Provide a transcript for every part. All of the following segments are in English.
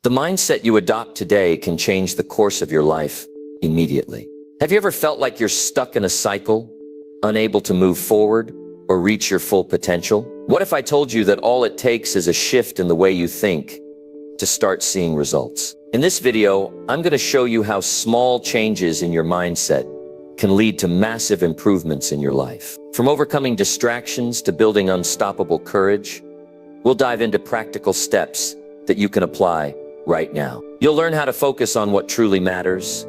The mindset you adopt today can change the course of your life immediately. Have you ever felt like you're stuck in a cycle, unable to move forward or reach your full potential? What if I told you that all it takes is a shift in the way you think to start seeing results? In this video, I'm going to show you how small changes in your mindset can lead to massive improvements in your life. From overcoming distractions to building unstoppable courage, we'll dive into practical steps that you can apply right now. You'll learn how to focus on what truly matters,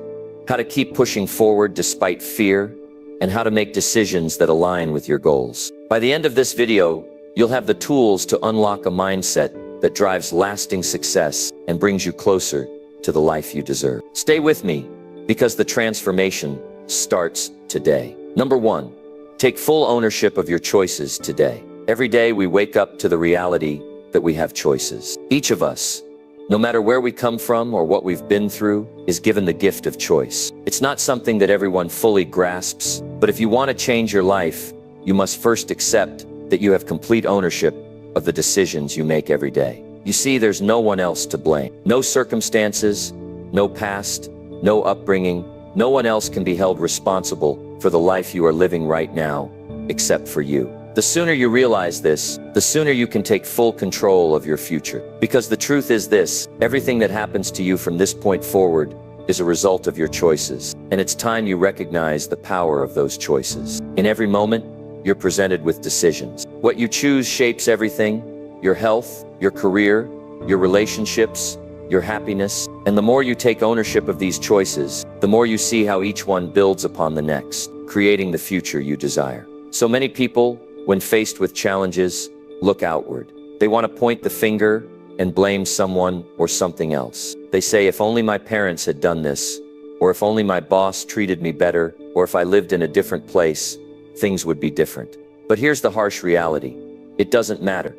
how to keep pushing forward despite fear, and how to make decisions that align with your goals. By the end of this video, you'll have the tools to unlock a mindset that drives lasting success and brings you closer to the life you deserve. Stay with me, because the transformation starts today. Number 1, take full ownership of your choices today. Every day we wake up to the reality that we have choices. Each of us, no matter where we come from or what we've been through, is given the gift of choice. It's not something that everyone fully grasps, but if you want to change your life, you must first accept that you have complete ownership of the decisions you make every day. You see, there's no one else to blame. No circumstances, no past, no upbringing. No one else can be held responsible for the life you are living right now, except for you. The sooner you realize this, the sooner you can take full control of your future. Because the truth is this, everything that happens to you from this point forward is a result of your choices. And it's time you recognize the power of those choices. In every moment, you're presented with decisions. What you choose shapes everything: your health, your career, your relationships, your happiness. And the more you take ownership of these choices, the more you see how each one builds upon the next, creating the future you desire. So many people, when faced with challenges, look outward. They want to point the finger and blame someone or something else. They say, if only my parents had done this, or if only my boss treated me better, or if I lived in a different place, things would be different. But here's the harsh reality. It doesn't matter.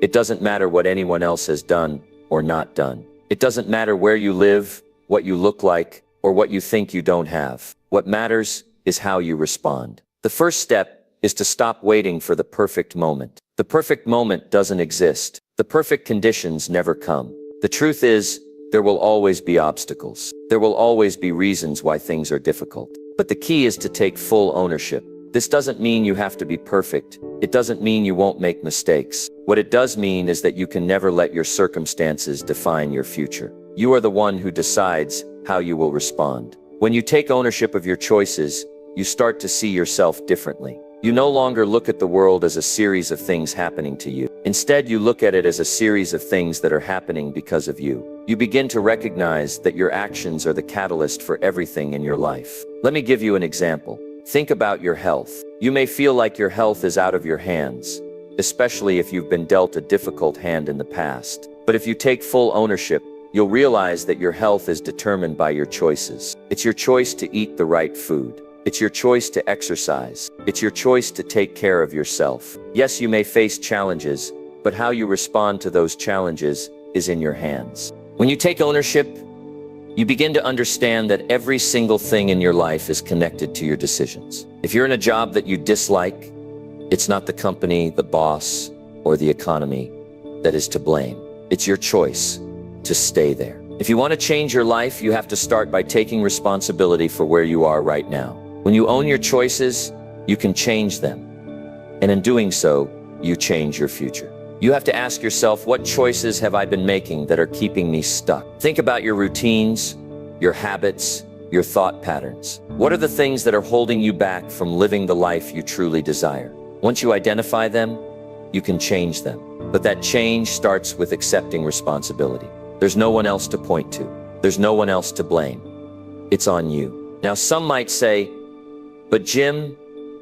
It doesn't matter what anyone else has done or not done. It doesn't matter where you live, what you look like, or what you think you don't have. What matters is how you respond. The first step is to stop waiting for the perfect moment. The perfect moment doesn't exist. The perfect conditions never come. The truth is, there will always be obstacles. There will always be reasons why things are difficult. But the key is to take full ownership. This doesn't mean you have to be perfect. It doesn't mean you won't make mistakes. What it does mean is that you can never let your circumstances define your future. You are the one who decides how you will respond. When you take ownership of your choices, you start to see yourself differently. You no longer look at the world as a series of things happening to you. Instead, you look at it as a series of things that are happening because of you. You begin to recognize that your actions are the catalyst for everything in your life. Let me give you an example. Think about your health. You may feel like your health is out of your hands, especially if you've been dealt a difficult hand in the past. But if you take full ownership, you'll realize that your health is determined by your choices. It's your choice to eat the right food. It's your choice to exercise. It's your choice to take care of yourself. Yes, you may face challenges, but how you respond to those challenges is in your hands. When you take ownership, you begin to understand that every single thing in your life is connected to your decisions. If you're in a job that you dislike, it's not the company, the boss, or the economy that is to blame. It's your choice to stay there. If you want to change your life, you have to start by taking responsibility for where you are right now. When you own your choices, you can change them. And in doing so, you change your future. You have to ask yourself, what choices have I been making that are keeping me stuck? Think about your routines, your habits, your thought patterns. What are the things that are holding you back from living the life you truly desire? Once you identify them, you can change them. But that change starts with accepting responsibility. There's no one else to point to. There's no one else to blame. It's on you. Now, some might say, but Jim,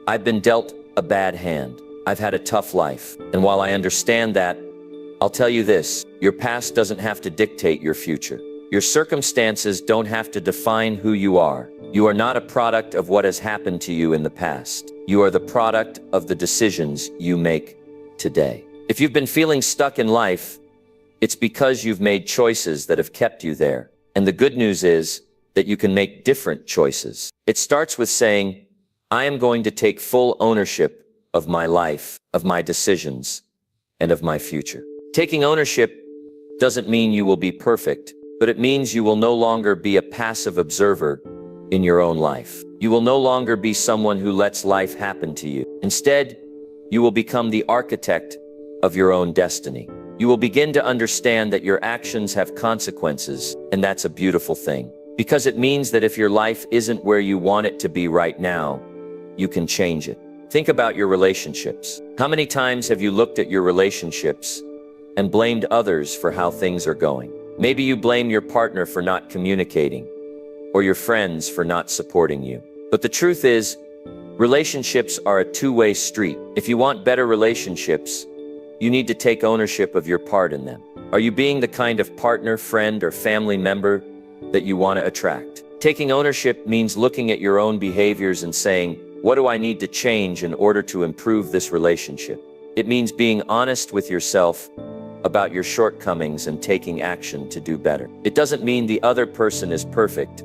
I've been dealt a bad hand. I've had a tough life. And while I understand that, I'll tell you this, your past doesn't have to dictate your future. Your circumstances don't have to define who you are. You are not a product of what has happened to you in the past. You are the product of the decisions you make today. If you've been feeling stuck in life, it's because you've made choices that have kept you there. And the good news is that you can make different choices. It starts with saying, I am going to take full ownership of my life, of my decisions, and of my future. Taking ownership doesn't mean you will be perfect, but it means you will no longer be a passive observer in your own life. You will no longer be someone who lets life happen to you. Instead, you will become the architect of your own destiny. You will begin to understand that your actions have consequences, and that's a beautiful thing. Because it means that if your life isn't where you want it to be right now, you can change it. Think about your relationships. How many times have you looked at your relationships and blamed others for how things are going? Maybe you blame your partner for not communicating, or your friends for not supporting you. But the truth is, relationships are a two-way street. If you want better relationships, you need to take ownership of your part in them. Are you being the kind of partner, friend, or family member that you want to attract? Taking ownership means looking at your own behaviors and saying, what do I need to change in order to improve this relationship? It means being honest with yourself about your shortcomings and taking action to do better. It doesn't mean the other person is perfect,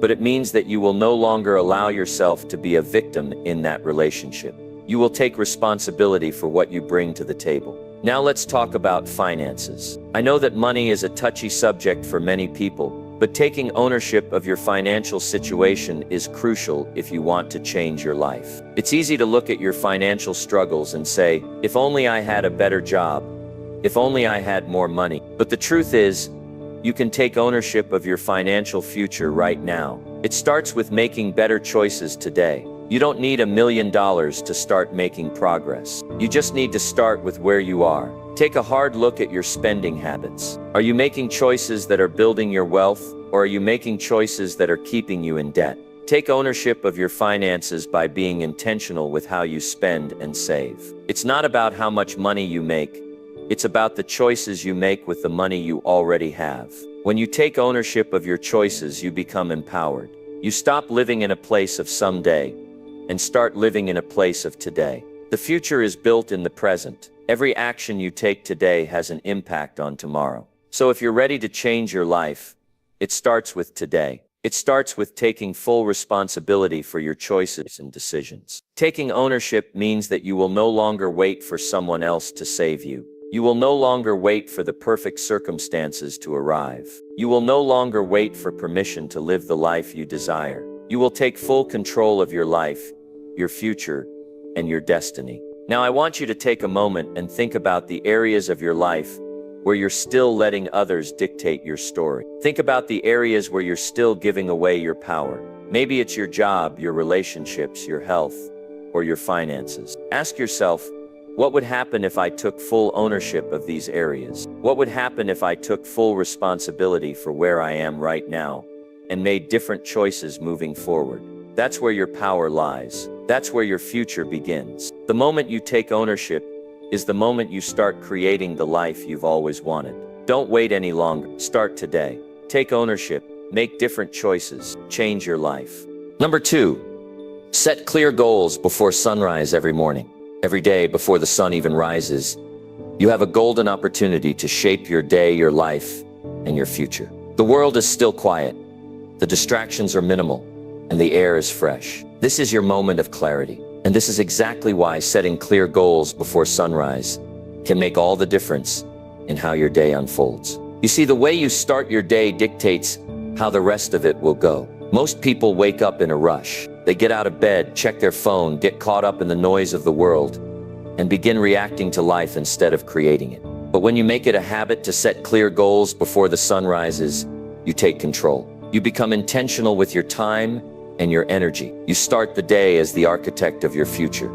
but it means that you will no longer allow yourself to be a victim in that relationship. You will take responsibility for what you bring to the table. Now let's talk about finances. I know that money is a touchy subject for many people, but taking ownership of your financial situation is crucial if you want to change your life. It's easy to look at your financial struggles and say, if only I had a better job, if only I had more money. But the truth is, you can take ownership of your financial future right now. It starts with making better choices today. You don't need $1 million to start making progress. You just need to start with where you are. Take a hard look at your spending habits. Are you making choices that are building your wealth, or are you making choices that are keeping you in debt? Take ownership of your finances by being intentional with how you spend and save. It's not about how much money you make. It's about the choices you make with the money you already have. When you take ownership of your choices, you become empowered. You stop living in a place of someday and start living in a place of today. The future is built in the present. Every action you take today has an impact on tomorrow. So if you're ready to change your life, it starts with today. It starts with taking full responsibility for your choices and decisions. Taking ownership means that you will no longer wait for someone else to save you. You will no longer wait for the perfect circumstances to arrive. You will no longer wait for permission to live the life you desire. You will take full control of your life, your future, and your destiny. Now I want you to take a moment and think about the areas of your life where you're still letting others dictate your story. Think about the areas where you're still giving away your power. Maybe it's your job, your relationships, your health, or your finances. Ask yourself, what would happen if I took full ownership of these areas? What would happen if I took full responsibility for where I am right now and made different choices moving forward? That's where your power lies. That's where your future begins. The moment you take ownership is the moment you start creating the life you've always wanted. Don't wait any longer. Start today. Take ownership. Make different choices. Change your life. Number 2, set clear goals before sunrise every morning. Every day before the sun even rises, you have a golden opportunity to shape your day, your life, and your future. The world is still quiet. The distractions are minimal, and the air is fresh. This is your moment of clarity. And this is exactly why setting clear goals before sunrise can make all the difference in how your day unfolds. You see, the way you start your day dictates how the rest of it will go. Most people wake up in a rush. They get out of bed, check their phone, get caught up in the noise of the world, and begin reacting to life instead of creating it. But when you make it a habit to set clear goals before the sun rises, you take control. You become intentional with your time and your energy. You start the day as the architect of your future,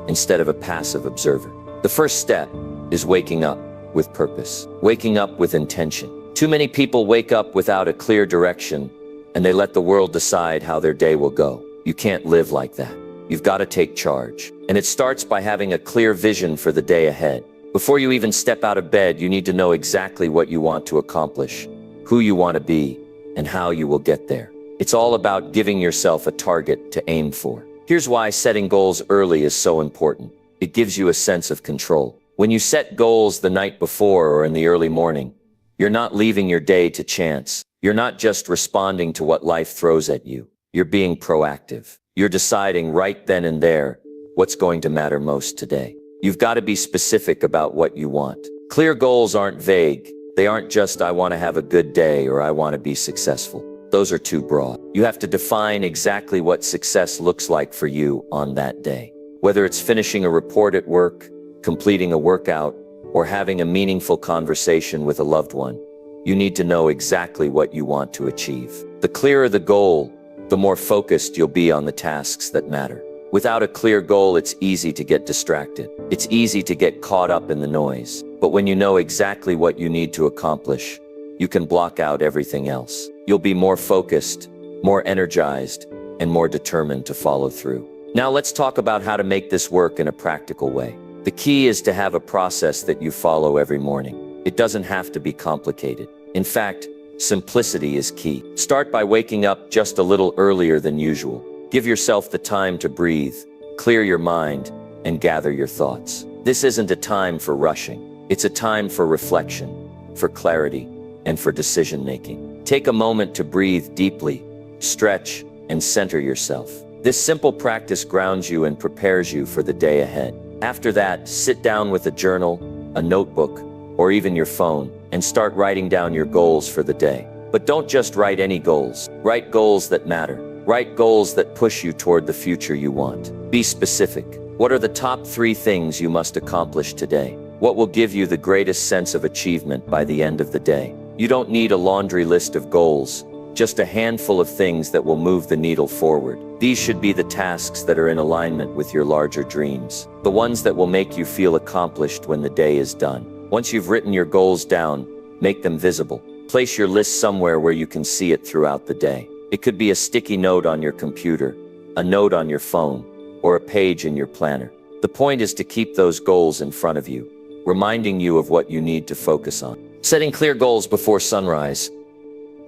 instead of a passive observer. The first step is waking up with purpose, waking up with intention. Too many people wake up without a clear direction, and they let the world decide how their day will go. You can't live like that. You've got to take charge. And it starts by having a clear vision for the day ahead. Before you even step out of bed, you need to know exactly what you want to accomplish, who you want to be, and how you will get there. It's all about giving yourself a target to aim for. Here's why setting goals early is so important. It gives you a sense of control. When you set goals the night before or in the early morning, you're not leaving your day to chance. You're not just responding to what life throws at you. You're being proactive. You're deciding right then and there what's going to matter most today. You've got to be specific about what you want. Clear goals aren't vague. They aren't just, I want to have a good day or I want to be successful. Those are too broad. You have to define exactly what success looks like for you on that day. Whether it's finishing a report at work, completing a workout, or having a meaningful conversation with a loved one, you need to know exactly what you want to achieve. The clearer the goal, the more focused you'll be on the tasks that matter. Without a clear goal, it's easy to get distracted. It's easy to get caught up in the noise. But when you know exactly what you need to accomplish, you can block out everything else. You'll be more focused, more energized, and more determined to follow through. Now let's talk about how to make this work in a practical way. The key is to have a process that you follow every morning. It doesn't have to be complicated. In fact, simplicity is key. Start by waking up just a little earlier than usual. Give yourself the time to breathe, clear your mind, and gather your thoughts. This isn't a time for rushing. It's a time for reflection, for clarity, and for decision-making. Take a moment to breathe deeply, stretch, and center yourself. This simple practice grounds you and prepares you for the day ahead. After that, sit down with a journal, a notebook, or even your phone, and start writing down your goals for the day. But don't just write any goals. Write goals that matter. Write goals that push you toward the future you want. Be specific. What are the top 3 things you must accomplish today? What will give you the greatest sense of achievement by the end of the day? You don't need a laundry list of goals, just a handful of things that will move the needle forward. These should be the tasks that are in alignment with your larger dreams, the ones that will make you feel accomplished when the day is done. Once you've written your goals down, make them visible. Place your list somewhere where you can see it throughout the day. It could be a sticky note on your computer, a note on your phone, or a page in your planner. The point is to keep those goals in front of you, reminding you of what you need to focus on. Setting clear goals before sunrise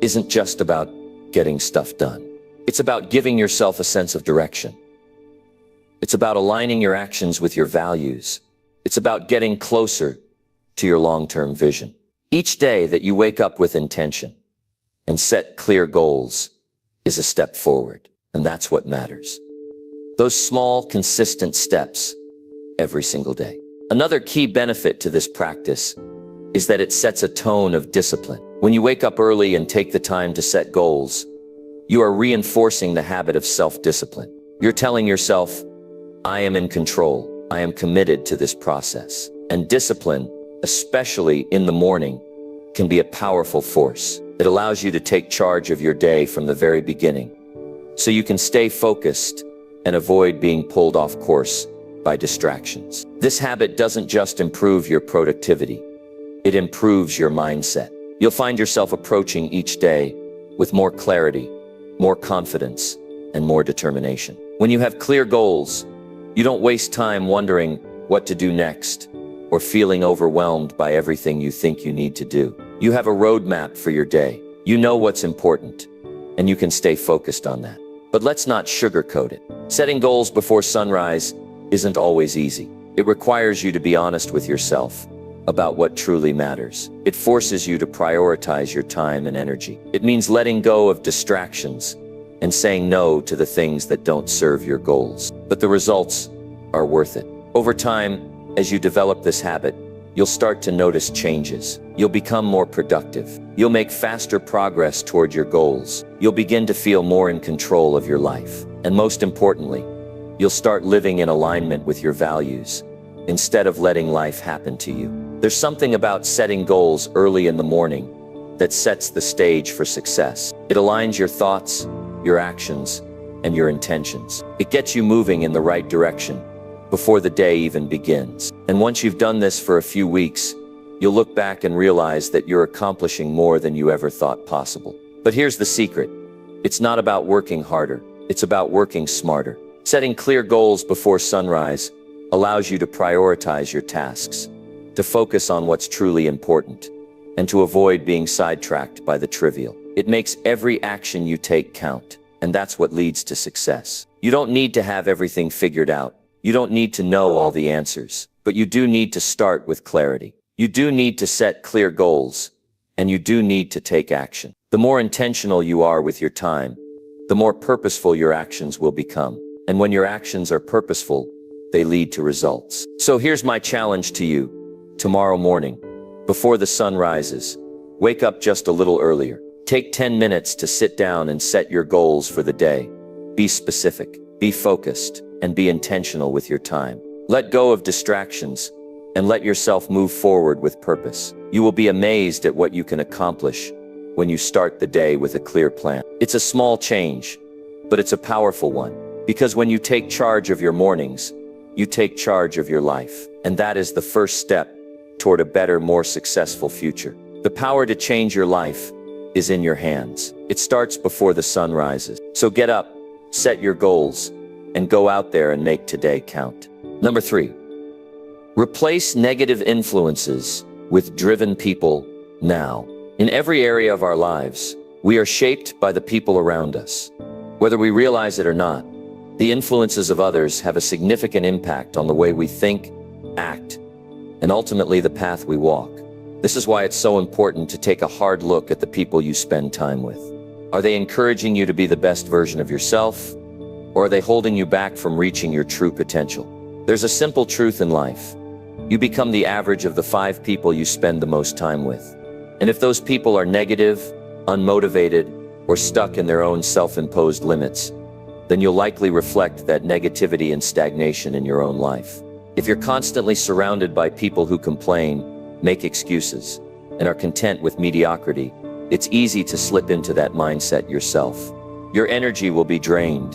isn't just about getting stuff done. It's about giving yourself a sense of direction. It's about aligning your actions with your values. It's about getting closer to your long-term vision. Each day that you wake up with intention and set clear goals is a step forward, and that's what matters. Those small, consistent steps every single day. Another key benefit to this practice is that it sets a tone of discipline. When you wake up early and take the time to set goals, you are reinforcing the habit of self-discipline. You're telling yourself, I am in control. I am committed to this process. And discipline, especially in the morning, can be a powerful force. It allows you to take charge of your day from the very beginning, so you can stay focused and avoid being pulled off course by distractions. This habit doesn't just improve your productivity, it improves your mindset. You'll find yourself approaching each day with more clarity, more confidence, and more determination. When you have clear goals, you don't waste time wondering what to do next or feeling overwhelmed by everything you think you need to do. You have a roadmap for your day. You know what's important, and you can stay focused on that. But let's not sugarcoat it. Setting goals before sunrise isn't always easy. It requires you to be honest with yourself about what truly matters. It forces you to prioritize your time and energy. It means letting go of distractions and saying no to the things that don't serve your goals. But the results are worth it. Over time, as you develop this habit, you'll start to notice changes. You'll become more productive. You'll make faster progress toward your goals. You'll begin to feel more in control of your life. And most importantly, you'll start living in alignment with your values instead of letting life happen to you. There's something about setting goals early in the morning that sets the stage for success. It aligns your thoughts, your actions, and your intentions. It gets you moving in the right direction before the day even begins. And once you've done this for a few weeks, you'll look back and realize that you're accomplishing more than you ever thought possible. But here's the secret. It's not about working harder. It's about working smarter. Setting clear goals before sunrise allows you to prioritize your tasks, to focus on what's truly important, and to avoid being sidetracked by the trivial. It makes every action you take count, and that's what leads to success. You don't need to have everything figured out. You don't need to know all the answers, but you do need to start with clarity. You do need to set clear goals, and you do need to take action. The more intentional you are with your time, the more purposeful your actions will become. And when your actions are purposeful, they lead to results. So here's my challenge to you. Tomorrow morning, before the sun rises. Wake up just a little earlier. Take 10 minutes to sit down and set your goals for the day. Be specific, be focused, and be intentional with your time. Let go of distractions and let yourself move forward with purpose. You will be amazed at what you can accomplish when you start the day with a clear plan. It's a small change, but it's a powerful one. Because when you take charge of your mornings, you take charge of your life. And that is the first step toward a better, more successful future. The power to change your life is in your hands. It starts before the sun rises. So get up, set your goals, and go out there and make today count. Number 3, replace negative influences with driven people now. In every area of our lives, we are shaped by the people around us. Whether we realize it or not, the influences of others have a significant impact on the way we think, act, and ultimately the path we walk. This is why it's so important to take a hard look at the people you spend time with. Are they encouraging you to be the best version of yourself, or are they holding you back from reaching your true potential? There's a simple truth in life. You become the average of the 5 people you spend the most time with. And if those people are negative, unmotivated, or stuck in their own self-imposed limits, then you'll likely reflect that negativity and stagnation in your own life. If you're constantly surrounded by people who complain, make excuses, and are content with mediocrity, it's easy to slip into that mindset yourself. Your energy will be drained,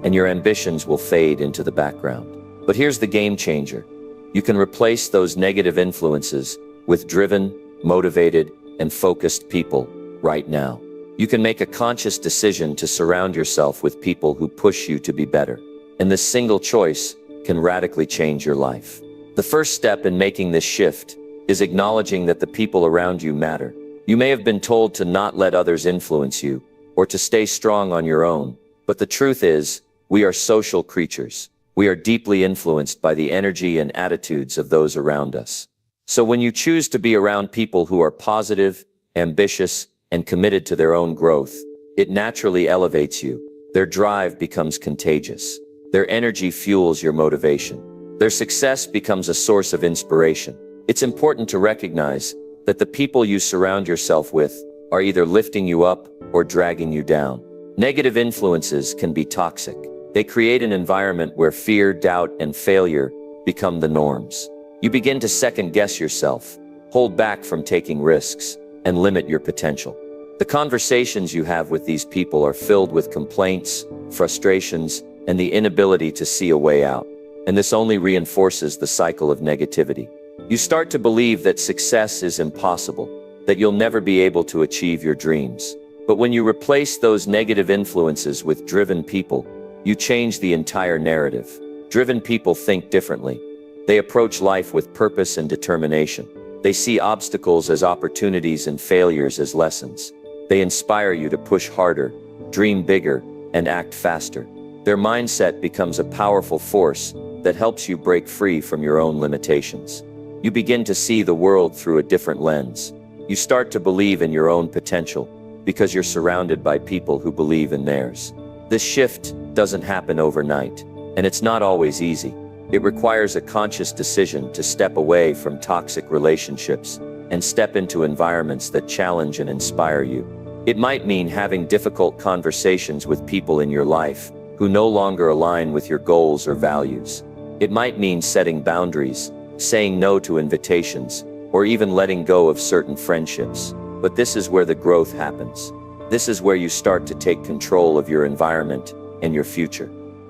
and your ambitions will fade into the background. But here's the game changer. You can replace those negative influences with driven, motivated, and focused people right now. You can make a conscious decision to surround yourself with people who push you to be better. And this single choice can radically change your life. The first step in making this shift is acknowledging that the people around you matter. You may have been told to not let others influence you, or to stay strong on your own, but the truth is, we are social creatures. We are deeply influenced by the energy and attitudes of those around us. So when you choose to be around people who are positive, ambitious, and committed to their own growth, it naturally elevates you. Their drive becomes contagious. Their energy fuels your motivation. Their success becomes a source of inspiration. It's important to recognize that the people you surround yourself with are either lifting you up or dragging you down. Negative influences can be toxic. They create an environment where fear, doubt, and failure become the norms. You begin to second-guess yourself, hold back from taking risks, and limit your potential. The conversations you have with these people are filled with complaints, frustrations, and the inability to see a way out. And this only reinforces the cycle of negativity. You start to believe that success is impossible, that you'll never be able to achieve your dreams. But when you replace those negative influences with driven people, you change the entire narrative. Driven people think differently. They approach life with purpose and determination. They see obstacles as opportunities and failures as lessons. They inspire you to push harder, dream bigger, and act faster. Their mindset becomes a powerful force that helps you break free from your own limitations. You begin to see the world through a different lens. You start to believe in your own potential because you're surrounded by people who believe in theirs. This shift doesn't happen overnight, and it's not always easy. It requires a conscious decision to step away from toxic relationships and step into environments that challenge and inspire you. It might mean having difficult conversations with people in your life who no longer align with your goals or values. It might mean setting boundaries, saying no to invitations, or even letting go of certain friendships. But this is where the growth happens. This is where you start to take control of your environment and your future.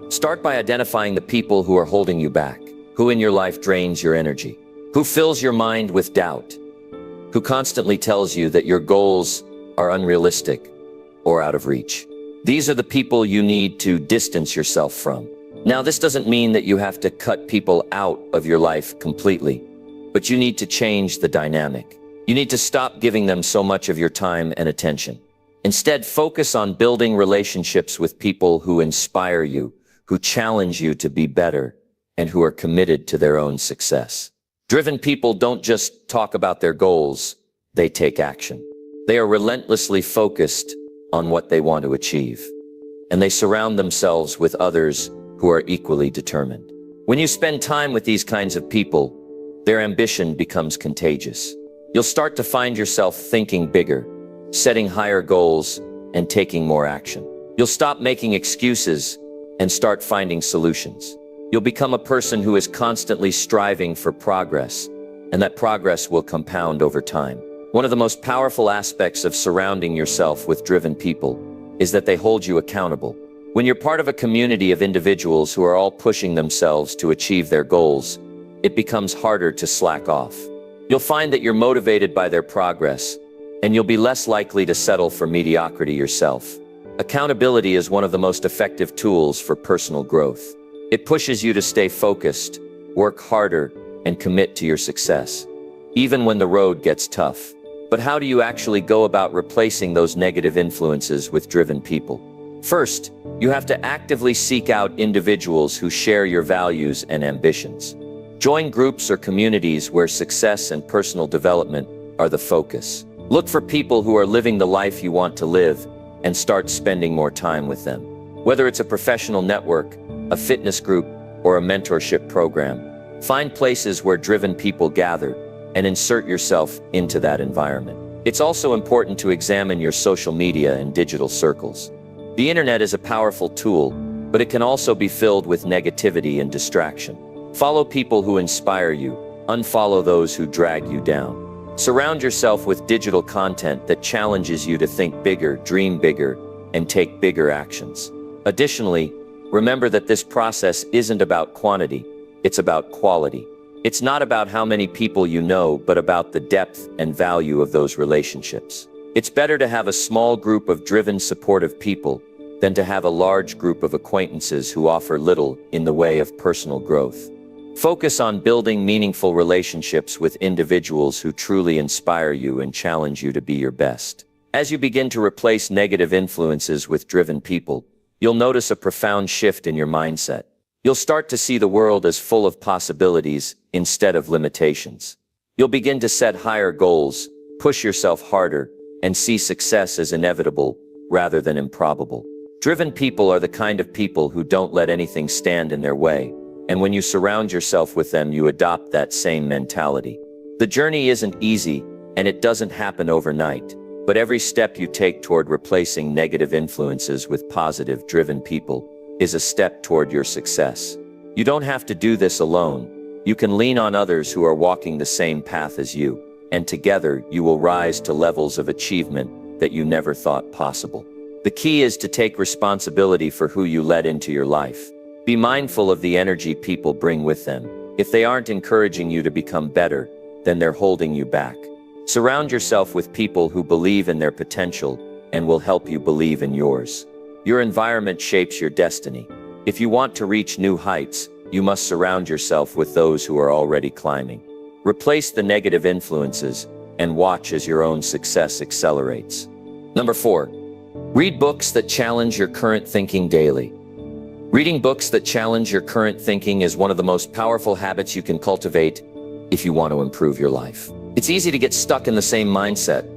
Start by identifying the people who are holding you back, who in your life drains your energy, who fills your mind with doubt, who constantly tells you that your goals are unrealistic or out of reach. These are the people you need to distance yourself from. Now, this doesn't mean that you have to cut people out of your life completely, but you need to change the dynamic. You need to stop giving them so much of your time and attention. Instead, focus on building relationships with people who inspire you, who challenge you to be better, and who are committed to their own success. Driven people don't just talk about their goals, they take action. They are relentlessly focused on what they want to achieve, and they surround themselves with others who are equally determined. When you spend time with these kinds of people, their ambition becomes contagious. You'll start to find yourself thinking bigger, setting higher goals, and taking more action. You'll stop making excuses and start finding solutions. You'll become a person who is constantly striving for progress, and that progress will compound over time. One of the most powerful aspects of surrounding yourself with driven people is that they hold you accountable. When you're part of a community of individuals who are all pushing themselves to achieve their goals, it becomes harder to slack off. You'll find that you're motivated by their progress, and you'll be less likely to settle for mediocrity yourself. Accountability is one of the most effective tools for personal growth. It pushes you to stay focused, work harder, and commit to your success, even when the road gets tough. But how do you actually go about replacing those negative influences with driven people? First, you have to actively seek out individuals who share your values and ambitions. Join groups or communities where success and personal development are the focus. Look for people who are living the life you want to live and start spending more time with them. Whether it's a professional network, a fitness group, or a mentorship program, find places where driven people gather and insert yourself into that environment. It's also important to examine your social media and digital circles. The internet is a powerful tool, but it can also be filled with negativity and distraction. Follow people who inspire you, unfollow those who drag you down. Surround yourself with digital content that challenges you to think bigger, dream bigger, and take bigger actions. Additionally, remember that this process isn't about quantity, it's about quality. It's not about how many people you know, but about the depth and value of those relationships. It's better to have a small group of driven, supportive people than to have a large group of acquaintances who offer little in the way of personal growth. Focus on building meaningful relationships with individuals who truly inspire you and challenge you to be your best. As you begin to replace negative influences with driven people, you'll notice a profound shift in your mindset. You'll start to see the world as full of possibilities instead of limitations. You'll begin to set higher goals, push yourself harder, and see success as inevitable rather than improbable. Driven people are the kind of people who don't let anything stand in their way, and when you surround yourself with them, you adopt that same mentality. The journey isn't easy, and it doesn't happen overnight, but every step you take toward replacing negative influences with positive, driven people is a step toward your success. You don't have to do this alone. You can lean on others who are walking the same path as you, and together you will rise to levels of achievement that you never thought possible. The key is to take responsibility for who you let into your life. Be mindful of the energy people bring with them. If they aren't encouraging you to become better, then they're holding you back. Surround yourself with people who believe in their potential and will help you believe in yours. Your environment shapes your destiny. If you want to reach new heights, you must surround yourself with those who are already climbing. Replace the negative influences and watch as your own success accelerates. Number 4, read books that challenge your current thinking daily. Reading books that challenge your current thinking is one of the most powerful habits you can cultivate if you want to improve your life. It's easy to get stuck in the same mindset,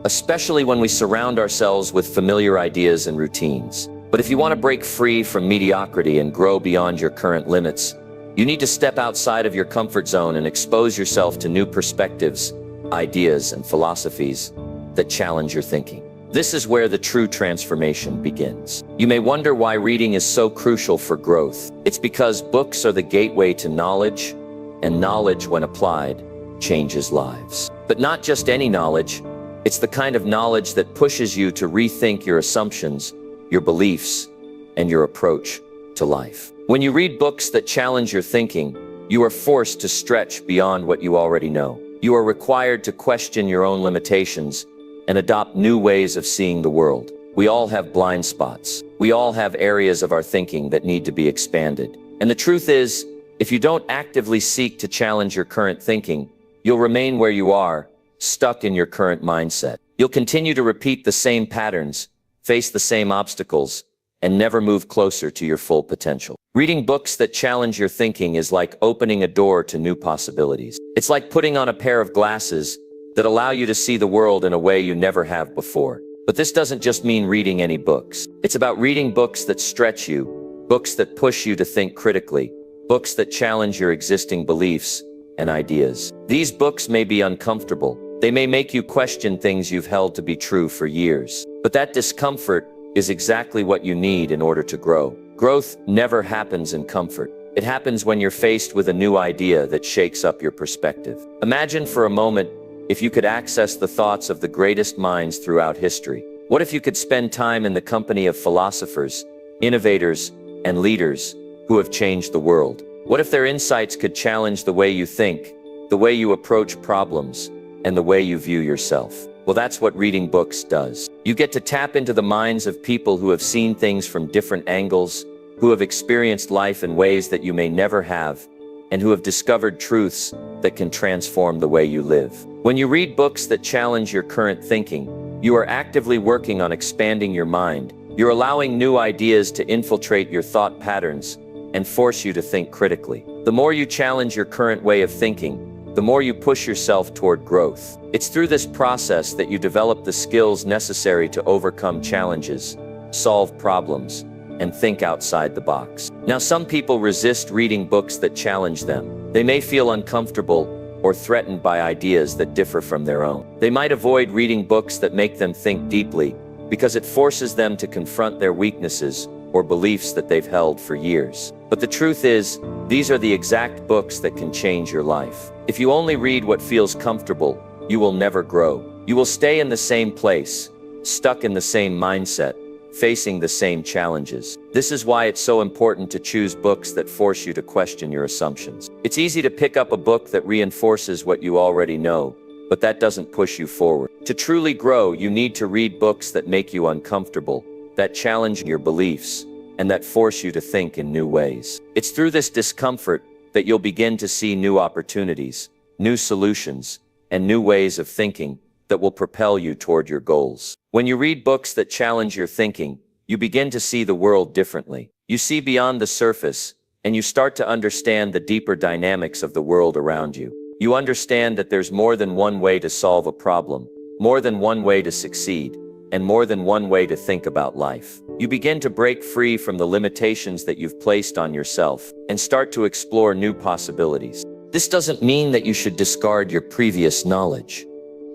especially when we surround ourselves with familiar ideas and routines. But if you want to break free from mediocrity and grow beyond your current limits, you need to step outside of your comfort zone and expose yourself to new perspectives, ideas, and philosophies that challenge your thinking. This is where the true transformation begins. You may wonder why reading is so crucial for growth. It's because books are the gateway to knowledge, and knowledge, when applied, changes lives. But not just any knowledge. It's the kind of knowledge that pushes you to rethink your assumptions, your beliefs, and your approach to life. When you read books that challenge your thinking, you are forced to stretch beyond what you already know. You are required to question your own limitations and adopt new ways of seeing the world. We all have blind spots. We all have areas of our thinking that need to be expanded. And the truth is, if you don't actively seek to challenge your current thinking, you'll remain where you are, stuck in your current mindset. You'll continue to repeat the same patterns, face the same obstacles, and never move closer to your full potential. Reading books that challenge your thinking is like opening a door to new possibilities. It's like putting on a pair of glasses that allow you to see the world in a way you never have before. But this doesn't just mean reading any books. It's about reading books that stretch you, books that push you to think critically, books that challenge your existing beliefs and ideas. These books may be uncomfortable, They may make you question things you've held to be true for years. But that discomfort is exactly what you need in order to grow. Growth never happens in comfort. It happens when you're faced with a new idea that shakes up your perspective. Imagine for a moment if you could access the thoughts of the greatest minds throughout history. What if you could spend time in the company of philosophers, innovators, and leaders who have changed the world? What if their insights could challenge the way you think, the way you approach problems, and the way you view yourself? Well, that's what reading books does. You get to tap into the minds of people who have seen things from different angles, who have experienced life in ways that you may never have, and who have discovered truths that can transform the way you live. When you read books that challenge your current thinking, you are actively working on expanding your mind. You're allowing new ideas to infiltrate your thought patterns and force you to think critically. The more you challenge your current way of thinking, the more you push yourself toward growth. It's through this process that you develop the skills necessary to overcome challenges, solve problems, and think outside the box. Now, some people resist reading books that challenge them. They may feel uncomfortable or threatened by ideas that differ from their own. They might avoid reading books that make them think deeply because it forces them to confront their weaknesses or beliefs that they've held for years. But the truth is, these are the exact books that can change your life. If you only read what feels comfortable, you will never grow. You will stay in the same place, stuck in the same mindset, facing the same challenges. This is why it's so important to choose books that force you to question your assumptions. It's easy to pick up a book that reinforces what you already know, but that doesn't push you forward. To truly grow, you need to read books that make you uncomfortable, that challenge your beliefs, and that force you to think in new ways. It's through this discomfort that you'll begin to see new opportunities, new solutions, and new ways of thinking that will propel you toward your goals. When you read books that challenge your thinking, you begin to see the world differently. You see beyond the surface, and you start to understand the deeper dynamics of the world around you. You understand that there's more than one way to solve a problem, more than one way to succeed, and more than one way to think about life. You begin to break free from the limitations that you've placed on yourself and start to explore new possibilities. This doesn't mean that you should discard your previous knowledge.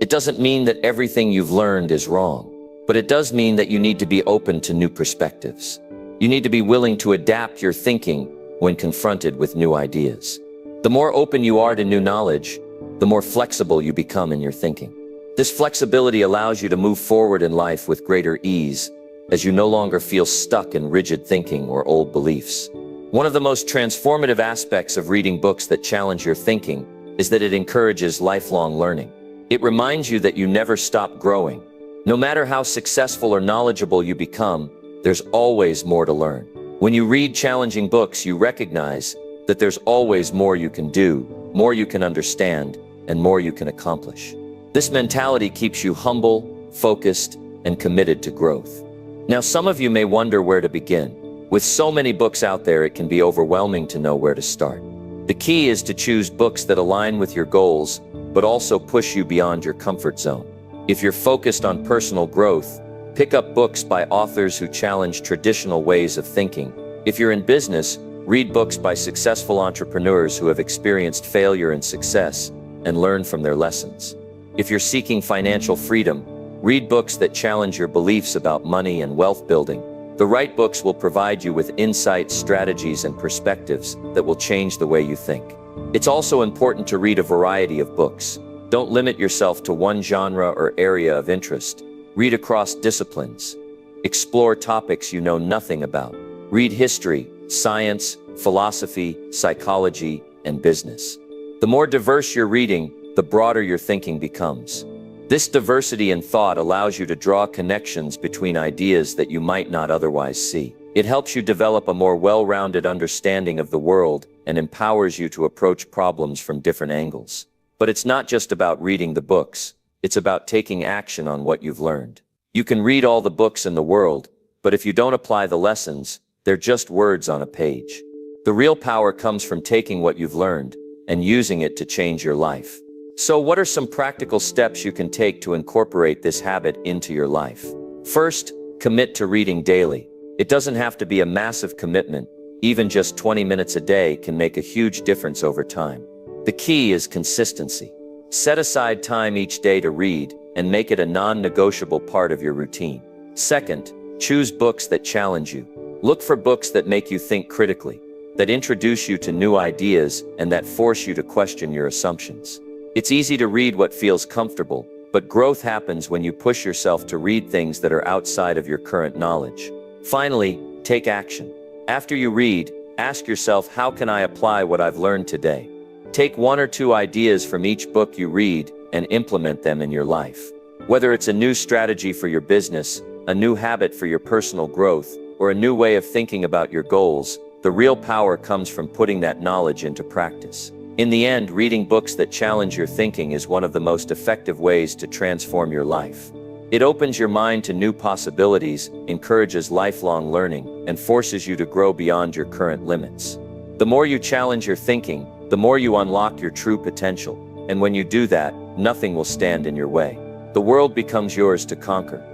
It doesn't mean that everything you've learned is wrong, but it does mean that you need to be open to new perspectives. You need to be willing to adapt your thinking when confronted with new ideas. The more open you are to new knowledge, the more flexible you become in your thinking. This flexibility allows you to move forward in life with greater ease, as you no longer feel stuck in rigid thinking or old beliefs. One of the most transformative aspects of reading books that challenge your thinking is that it encourages lifelong learning. It reminds you that you never stop growing. No matter how successful or knowledgeable you become, there's always more to learn. When you read challenging books, you recognize that there's always more you can do, more you can understand, and more you can accomplish. This mentality keeps you humble, focused, and committed to growth. Now, some of you may wonder where to begin. With so many books out there, it can be overwhelming to know where to start. The key is to choose books that align with your goals, but also push you beyond your comfort zone. If you're focused on personal growth, pick up books by authors who challenge traditional ways of thinking. If you're in business, read books by successful entrepreneurs who have experienced failure and success and learn from their lessons. If you're seeking financial freedom, read books that challenge your beliefs about money and wealth building. The right books will provide you with insights, strategies, and perspectives that will change the way you think. It's also important to read a variety of books. Don't limit yourself to one genre or area of interest. Read across disciplines. Explore topics you know nothing about. Read history, science, philosophy, psychology, and business. The more diverse you're reading, the broader your thinking becomes. This diversity in thought allows you to draw connections between ideas that you might not otherwise see. It helps you develop a more well-rounded understanding of the world and empowers you to approach problems from different angles. But it's not just about reading the books. It's about taking action on what you've learned. You can read all the books in the world, but if you don't apply the lessons, they're just words on a page. The real power comes from taking what you've learned and using it to change your life. So what are some practical steps you can take to incorporate this habit into your life? First, commit to reading daily. It doesn't have to be a massive commitment. Even just 20 minutes a day can make a huge difference over time. The key is consistency. Set aside time each day to read and make it a non-negotiable part of your routine. Second, choose books that challenge you. Look for books that make you think critically, that introduce you to new ideas, and that force you to question your assumptions. It's easy to read what feels comfortable, but growth happens when you push yourself to read things that are outside of your current knowledge. Finally, take action. After you read, ask yourself, how can I apply what I've learned today? Take 1 or 2 ideas from each book you read and implement them in your life. Whether it's a new strategy for your business, a new habit for your personal growth, or a new way of thinking about your goals, the real power comes from putting that knowledge into practice. In the end, reading books that challenge your thinking is one of the most effective ways to transform your life. It opens your mind to new possibilities, encourages lifelong learning, and forces you to grow beyond your current limits. The more you challenge your thinking, the more you unlock your true potential. And when you do that, nothing will stand in your way. The world becomes yours to conquer.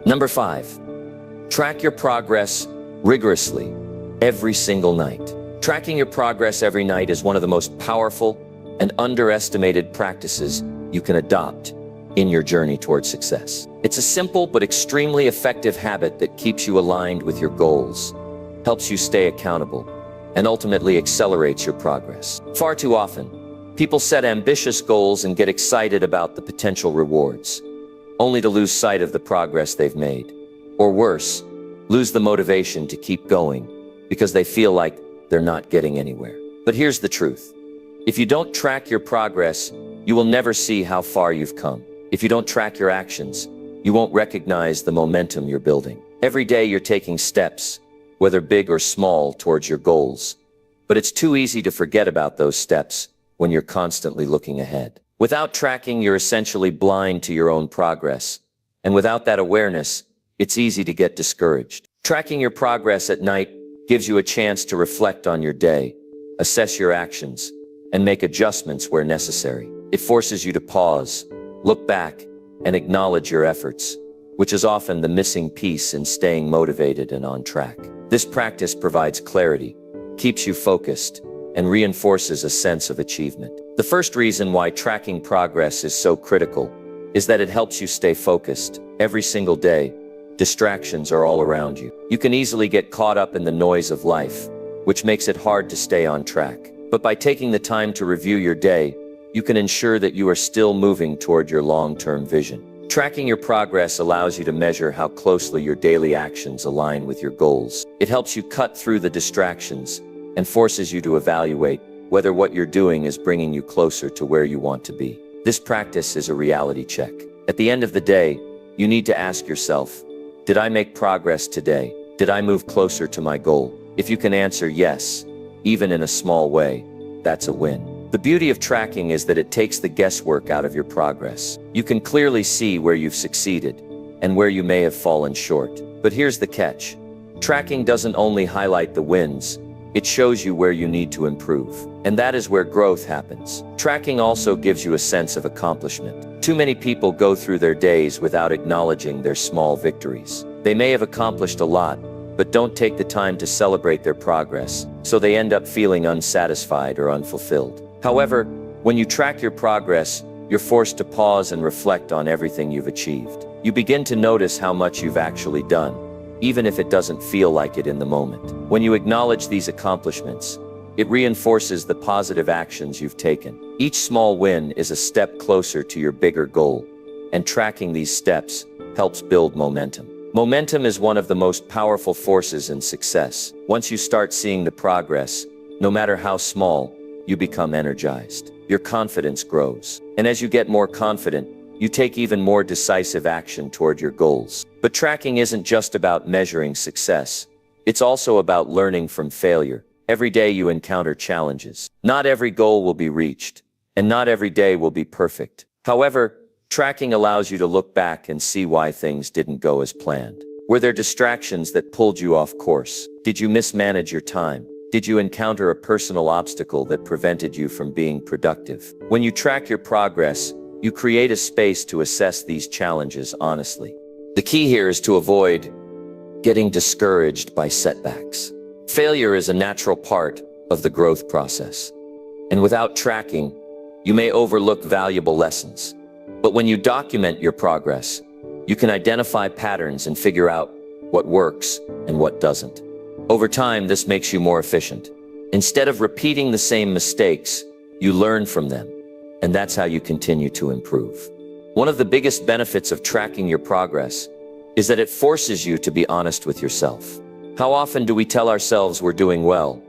Number 5. Track your progress rigorously every single night. Tracking your progress every night is one of the most powerful and underestimated practices you can adopt in your journey towards success. It's a simple but extremely effective habit that keeps you aligned with your goals, helps you stay accountable, and ultimately accelerates your progress. Far too often, people set ambitious goals and get excited about the potential rewards, only to lose sight of the progress they've made. Or worse, lose the motivation to keep going because they feel like they're not getting anywhere. But here's the truth. If you don't track your progress, you will never see how far you've come. If you don't track your actions, you won't recognize the momentum you're building. Every day you're taking steps, whether big or small, towards your goals. But it's too easy to forget about those steps when you're constantly looking ahead. Without tracking, you're essentially blind to your own progress. And without that awareness, it's easy to get discouraged. Tracking your progress at night gives you a chance to reflect on your day, assess your actions, and make adjustments where necessary. It forces you to pause, look back, and acknowledge your efforts, which is often the missing piece in staying motivated and on track. This practice provides clarity, keeps you focused, and reinforces a sense of achievement. The first reason why tracking progress is so critical is that it helps you stay focused. Every single day, distractions are all around you. You can easily get caught up in the noise of life, which makes it hard to stay on track. But by taking the time to review your day, you can ensure that you are still moving toward your long-term vision. Tracking your progress allows you to measure how closely your daily actions align with your goals. It helps you cut through the distractions and forces you to evaluate whether what you're doing is bringing you closer to where you want to be. This practice is a reality check. At the end of the day, you need to ask yourself, did I make progress today? Did I move closer to my goal? If you can answer yes, even in a small way, that's a win. The beauty of tracking is that it takes the guesswork out of your progress. You can clearly see where you've succeeded and where you may have fallen short. But here's the catch. Tracking doesn't only highlight the wins, it shows you where you need to improve. And that is where growth happens. Tracking also gives you a sense of accomplishment. Too many people go through their days without acknowledging their small victories. They may have accomplished a lot, but don't take the time to celebrate their progress, so they end up feeling unsatisfied or unfulfilled. However, when you track your progress, you're forced to pause and reflect on everything you've achieved. You begin to notice how much you've actually done, even if it doesn't feel like it in the moment. When you acknowledge these accomplishments, it reinforces the positive actions you've taken. Each small win is a step closer to your bigger goal, and tracking these steps helps build momentum. Momentum is one of the most powerful forces in success. Once you start seeing the progress, no matter how small, you become energized. Your confidence grows. And as you get more confident, you take even more decisive action toward your goals. But tracking isn't just about measuring success. It's also about learning from failure. Every day you encounter challenges. Not every goal will be reached, and not every day will be perfect. However, tracking allows you to look back and see why things didn't go as planned. Were there distractions that pulled you off course? Did you mismanage your time? Did you encounter a personal obstacle that prevented you from being productive? When you track your progress, you create a space to assess these challenges honestly. The key here is to avoid getting discouraged by setbacks. Failure is a natural part of the growth process. And without tracking, You may overlook valuable lessons. But when you document your progress, you can identify patterns and figure out what works and what doesn't. Over time, this makes you more efficient. Instead of repeating the same mistakes, you learn from them, and that's how you continue to improve. One of the biggest benefits of tracking your progress is that it forces you to be honest with yourself. How often do we tell ourselves we're doing well,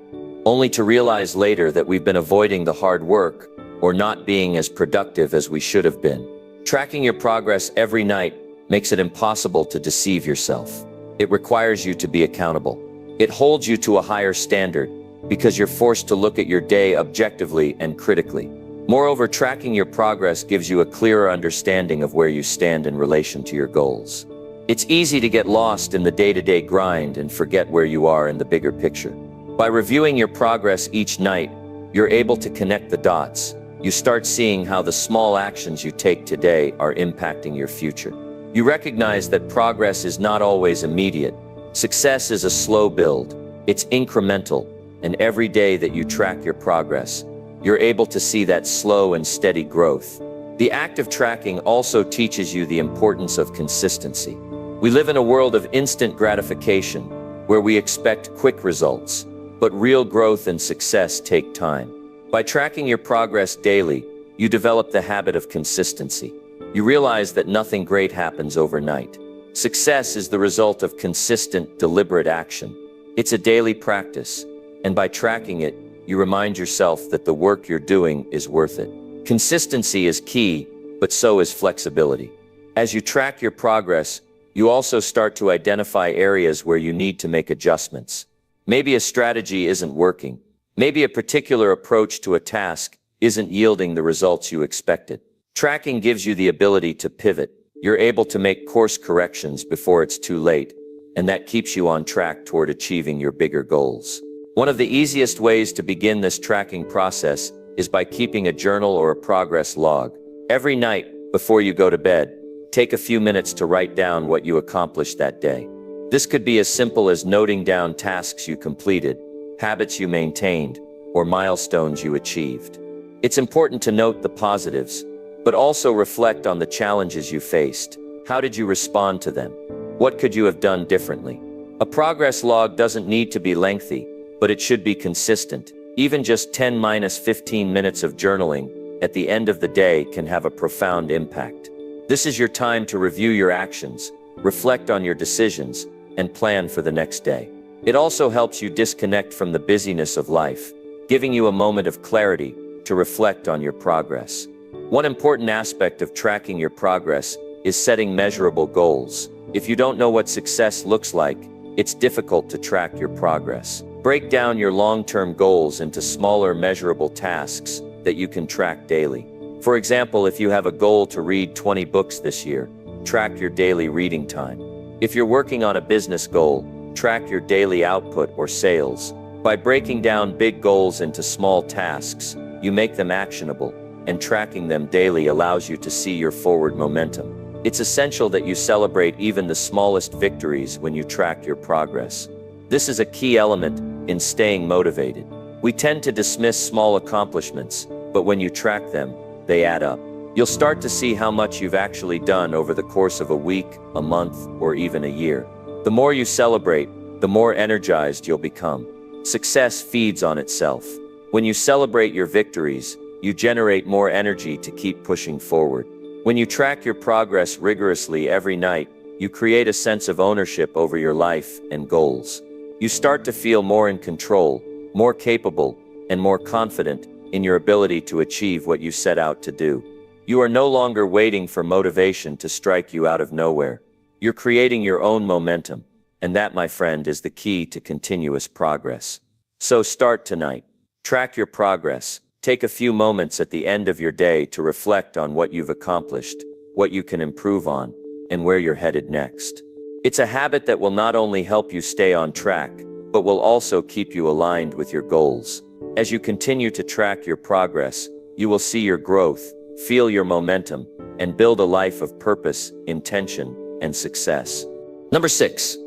only to realize later that we've been avoiding the hard work or not being as productive as we should have been? Tracking your progress every night makes it impossible to deceive yourself. It requires you to be accountable. It holds you to a higher standard because you're forced to look at your day objectively and critically. Moreover, tracking your progress gives you a clearer understanding of where you stand in relation to your goals. It's easy to get lost in the day-to-day grind and forget where you are in the bigger picture. By reviewing your progress each night, you're able to connect the dots. You start seeing how the small actions you take today are impacting your future. You recognize that progress is not always immediate. Success is a slow build. It's incremental, and every day that you track your progress, you're able to see that slow and steady growth. The act of tracking also teaches you the importance of consistency. We live in a world of instant gratification, where we expect quick results, but real growth and success take time. By tracking your progress daily, you develop the habit of consistency. You realize that nothing great happens overnight. Success is the result of consistent, deliberate action. It's a daily practice, and by tracking it, you remind yourself that the work you're doing is worth it. Consistency is key, but so is flexibility. As you track your progress, you also start to identify areas where you need to make adjustments. Maybe a strategy isn't working. Maybe a particular approach to a task isn't yielding the results you expected. Tracking gives you the ability to pivot. You're able to make course corrections before it's too late, and that keeps you on track toward achieving your bigger goals. One of the easiest ways to begin this tracking process is by keeping a journal or a progress log. Every night, before you go to bed, take a few minutes to write down what you accomplished that day. This could be as simple as noting down tasks you completed, habits you maintained, or milestones you achieved. It's important to note the positives, but also reflect on the challenges you faced. How did you respond to them? What could you have done differently? A progress log doesn't need to be lengthy, but it should be consistent. Even just 10-15 minutes of journaling at the end of the day can have a profound impact. This is your time to review your actions, reflect on your decisions, and plan for the next day. It also helps you disconnect from the busyness of life, giving you a moment of clarity to reflect on your progress. One important aspect of tracking your progress is setting measurable goals. If you don't know what success looks like, it's difficult to track your progress. Break down your long-term goals into smaller, measurable tasks that you can track daily. For example, if you have a goal to read 20 books this year, track your daily reading time. If you're working on a business goal, track your daily output or sales. By breaking down big goals into small tasks, you make them actionable, and tracking them daily allows you to see your forward momentum. It's essential that you celebrate even the smallest victories when you track your progress. This is a key element in staying motivated. We tend to dismiss small accomplishments, but when you track them, they add up. You'll start to see how much you've actually done over the course of a week, a month, or even a year. The more you celebrate, the more energized you'll become. Success feeds on itself. When you celebrate your victories, you generate more energy to keep pushing forward. When you track your progress rigorously every night, you create a sense of ownership over your life and goals. You start to feel more in control, more capable, and more confident in your ability to achieve what you set out to do. You are no longer waiting for motivation to strike you out of nowhere. You're creating your own momentum, and that, my friend, is the key to continuous progress. So start tonight. Track your progress. Take a few moments at the end of your day to reflect on what you've accomplished, what you can improve on, and where you're headed next. It's a habit that will not only help you stay on track, but will also keep you aligned with your goals. As you continue to track your progress, you will see your growth, feel your momentum, and build a life of purpose, intention, and success. Number 6.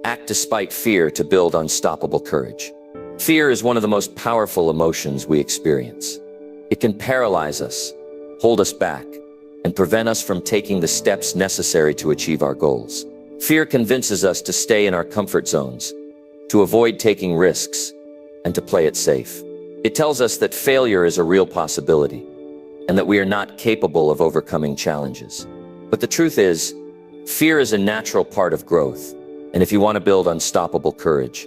Act despite fear to build unstoppable courage. Fear is one of the most powerful emotions we experience. It can paralyze us, hold us back, and prevent us from taking the steps necessary to achieve our goals. Fear convinces us to stay in our comfort zones, to avoid taking risks, and to play it safe. It tells us that failure is a real possibility, and that we are not capable of overcoming challenges. But the truth is, fear is a natural part of growth, and if you want to build unstoppable courage,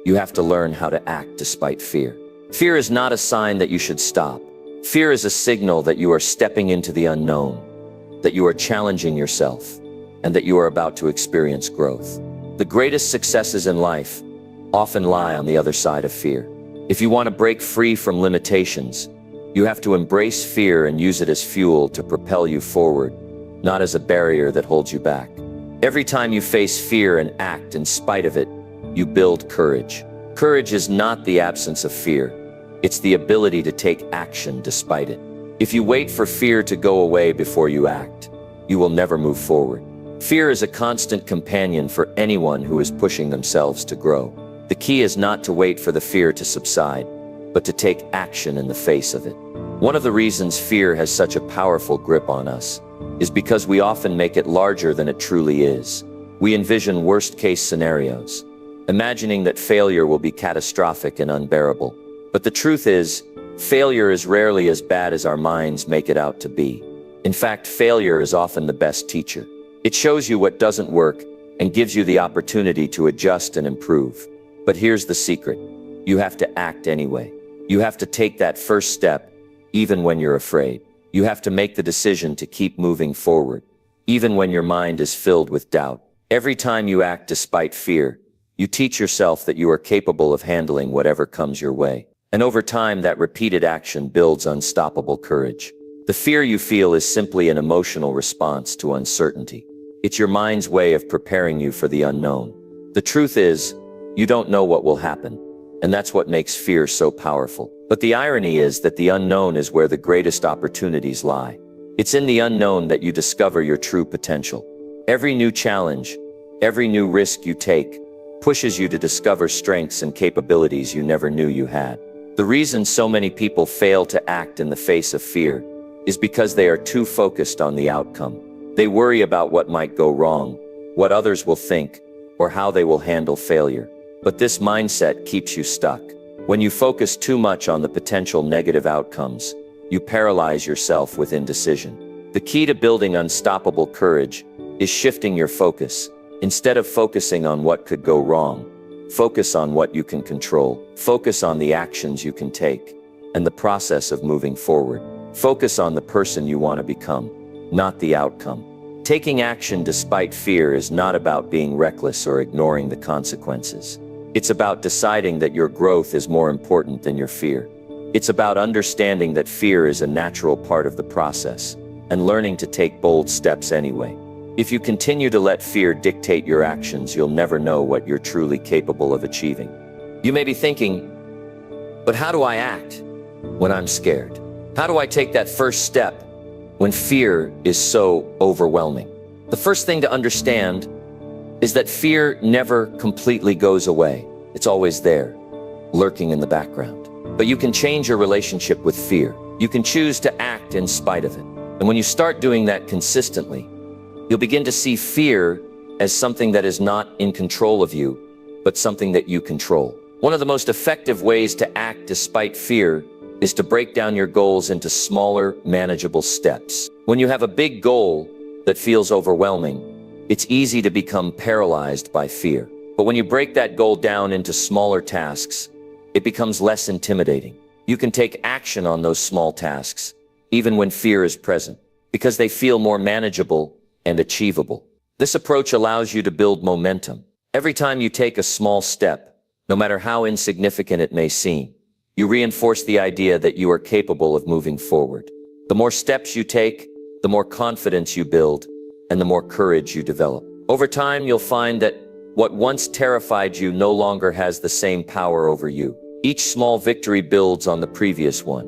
you have to learn how to act despite fear. Fear is not a sign that you should stop. Fear is a signal that you are stepping into the unknown, that you are challenging yourself, and that you are about to experience growth. The greatest successes in life often lie on the other side of fear. If you want to break free from limitations, you have to embrace fear and use it as fuel to propel you forward, not as a barrier that holds you back. Every time you face fear and act in spite of it, you build courage. Courage is not the absence of fear. It's the ability to take action despite it. If you wait for fear to go away before you act, you will never move forward. Fear is a constant companion for anyone who is pushing themselves to grow. The key is not to wait for the fear to subside, but to take action in the face of it. One of the reasons fear has such a powerful grip on us is because we often make it larger than it truly is. We envision worst-case scenarios, imagining that failure will be catastrophic and unbearable. But the truth is, failure is rarely as bad as our minds make it out to be. In fact, failure is often the best teacher. It shows you what doesn't work and gives you the opportunity to adjust and improve. But here's the secret. You have to act anyway. You have to take that first step, even when you're afraid. You have to make the decision to keep moving forward, even when your mind is filled with doubt. Every time you act despite fear, you teach yourself that you are capable of handling whatever comes your way. And over time, that repeated action builds unstoppable courage. The fear you feel is simply an emotional response to uncertainty. It's your mind's way of preparing you for the unknown. The truth is, you don't know what will happen, and that's what makes fear so powerful. But the irony is that the unknown is where the greatest opportunities lie. It's in the unknown that you discover your true potential. Every new challenge, every new risk you take, pushes you to discover strengths and capabilities you never knew you had. The reason so many people fail to act in the face of fear is because they are too focused on the outcome. They worry about what might go wrong, what others will think, or how they will handle failure. But this mindset keeps you stuck. When you focus too much on the potential negative outcomes, you paralyze yourself with indecision. The key to building unstoppable courage is shifting your focus. Instead of focusing on what could go wrong, focus on what you can control. Focus on the actions you can take and the process of moving forward. Focus on the person you want to become, not the outcome. Taking action despite fear is not about being reckless or ignoring the consequences. It's about deciding that your growth is more important than your fear. It's about understanding that fear is a natural part of the process and learning to take bold steps anyway. If you continue to let fear dictate your actions, you'll never know what you're truly capable of achieving. You may be thinking, but how do I act when I'm scared? How do I take that first step when fear is so overwhelming? The first thing to understand is that fear never completely goes away. It's always there, lurking in the background. But you can change your relationship with fear. You can choose to act in spite of it. And when you start doing that consistently, you'll begin to see fear as something that is not in control of you, but something that you control. One of the most effective ways to act despite fear is to break down your goals into smaller, manageable steps. When you have a big goal that feels overwhelming, it's easy to become paralyzed by fear. But when you break that goal down into smaller tasks, it becomes less intimidating. You can take action on those small tasks, even when fear is present, because they feel more manageable and achievable. This approach allows you to build momentum. Every time you take a small step, no matter how insignificant it may seem, you reinforce the idea that you are capable of moving forward. The more steps you take, the more confidence you build, and the more courage you develop. Over time, you'll find that what once terrified you no longer has the same power over you. Each small victory builds on the previous one,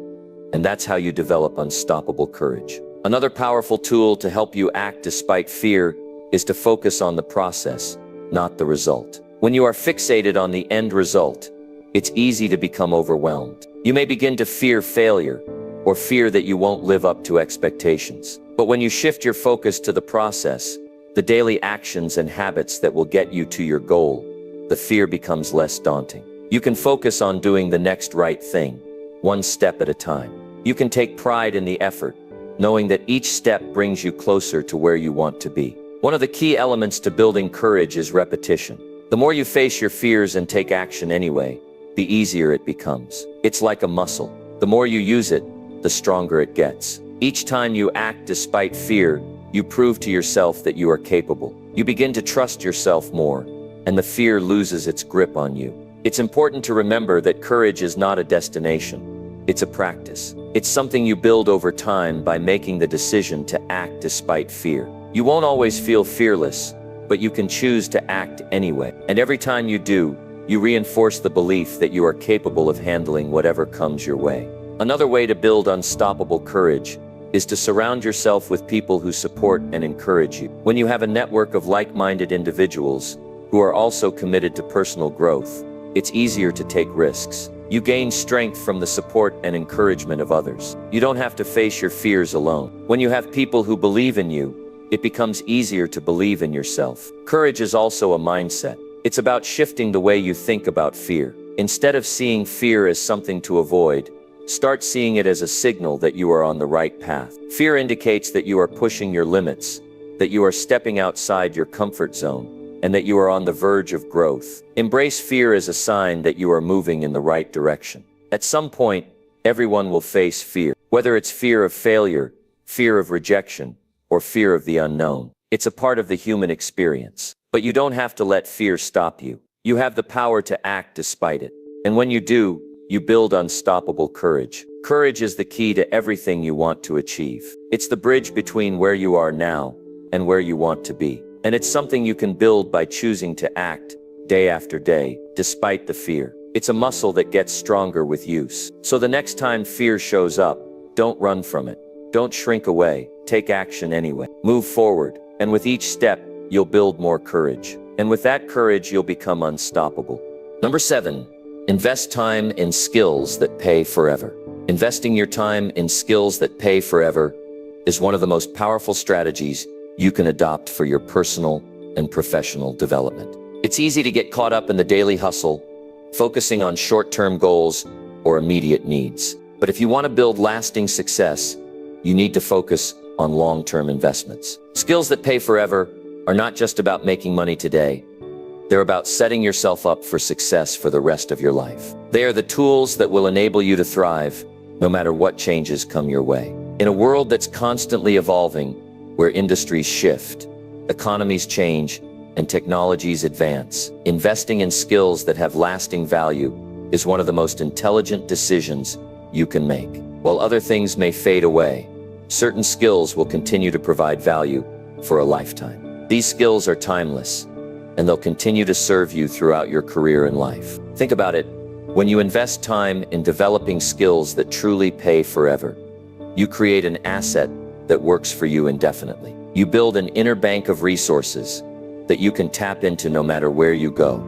and that's how you develop unstoppable courage. Another powerful tool to help you act despite fear is to focus on the process, not the result. When you are fixated on the end result, it's easy to become overwhelmed. You may begin to fear failure, or fear that you won't live up to expectations. But when you shift your focus to the process, the daily actions and habits that will get you to your goal, the fear becomes less daunting. You can focus on doing the next right thing, one step at a time. You can take pride in the effort, knowing that each step brings you closer to where you want to be. One of the key elements to building courage is repetition. The more you face your fears and take action anyway, the easier it becomes. It's like a muscle. The more you use it, the stronger it gets. Each time you act despite fear, you prove to yourself that you are capable. You begin to trust yourself more, and the fear loses its grip on you. It's important to remember that courage is not a destination. It's a practice. It's something you build over time by making the decision to act despite fear. You won't always feel fearless, but you can choose to act anyway. And every time you do, you reinforce the belief that you are capable of handling whatever comes your way. Another way to build unstoppable courage is to surround yourself with people who support and encourage you. When you have a network of like-minded individuals who are also committed to personal growth, it's easier to take risks. You gain strength from the support and encouragement of others. You don't have to face your fears alone. When you have people who believe in you, it becomes easier to believe in yourself. Courage is also a mindset. It's about shifting the way you think about fear. Instead of seeing fear as something to avoid, start seeing it as a signal that you are on the right path. Fear indicates that you are pushing your limits, that you are stepping outside your comfort zone, and that you are on the verge of growth. Embrace fear as a sign that you are moving in the right direction. At some point, everyone will face fear, whether it's fear of failure, fear of rejection, or fear of the unknown. It's a part of the human experience. But you don't have to let fear stop you. You have the power to act despite it. And when you do, you build unstoppable courage. Courage is the key to everything you want to achieve. It's the bridge between where you are now and where you want to be. And it's something you can build by choosing to act day after day, despite the fear. It's a muscle that gets stronger with use. So the next time fear shows up, don't run from it. Don't shrink away. Take action anyway. Move forward. And with each step, you'll build more courage. And with that courage, you'll become unstoppable. Number 7, invest time in skills that pay forever. Investing your time in skills that pay forever is one of the most powerful strategies you can adopt for your personal and professional development. It's easy to get caught up in the daily hustle, focusing on short-term goals or immediate needs. But if you want to build lasting success, you need to focus on long-term investments. Skills that pay forever are not just about making money today. They're about setting yourself up for success for the rest of your life. They are the tools that will enable you to thrive no matter what changes come your way. In a world that's constantly evolving, where industries shift, economies change, and technologies advance, investing in skills that have lasting value is one of the most intelligent decisions you can make. While other things may fade away, certain skills will continue to provide value for a lifetime. These skills are timeless, and they'll continue to serve you throughout your career and life. Think about it. When you invest time in developing skills that truly pay forever, you create an asset that works for you indefinitely. You build an inner bank of resources that you can tap into no matter where you go,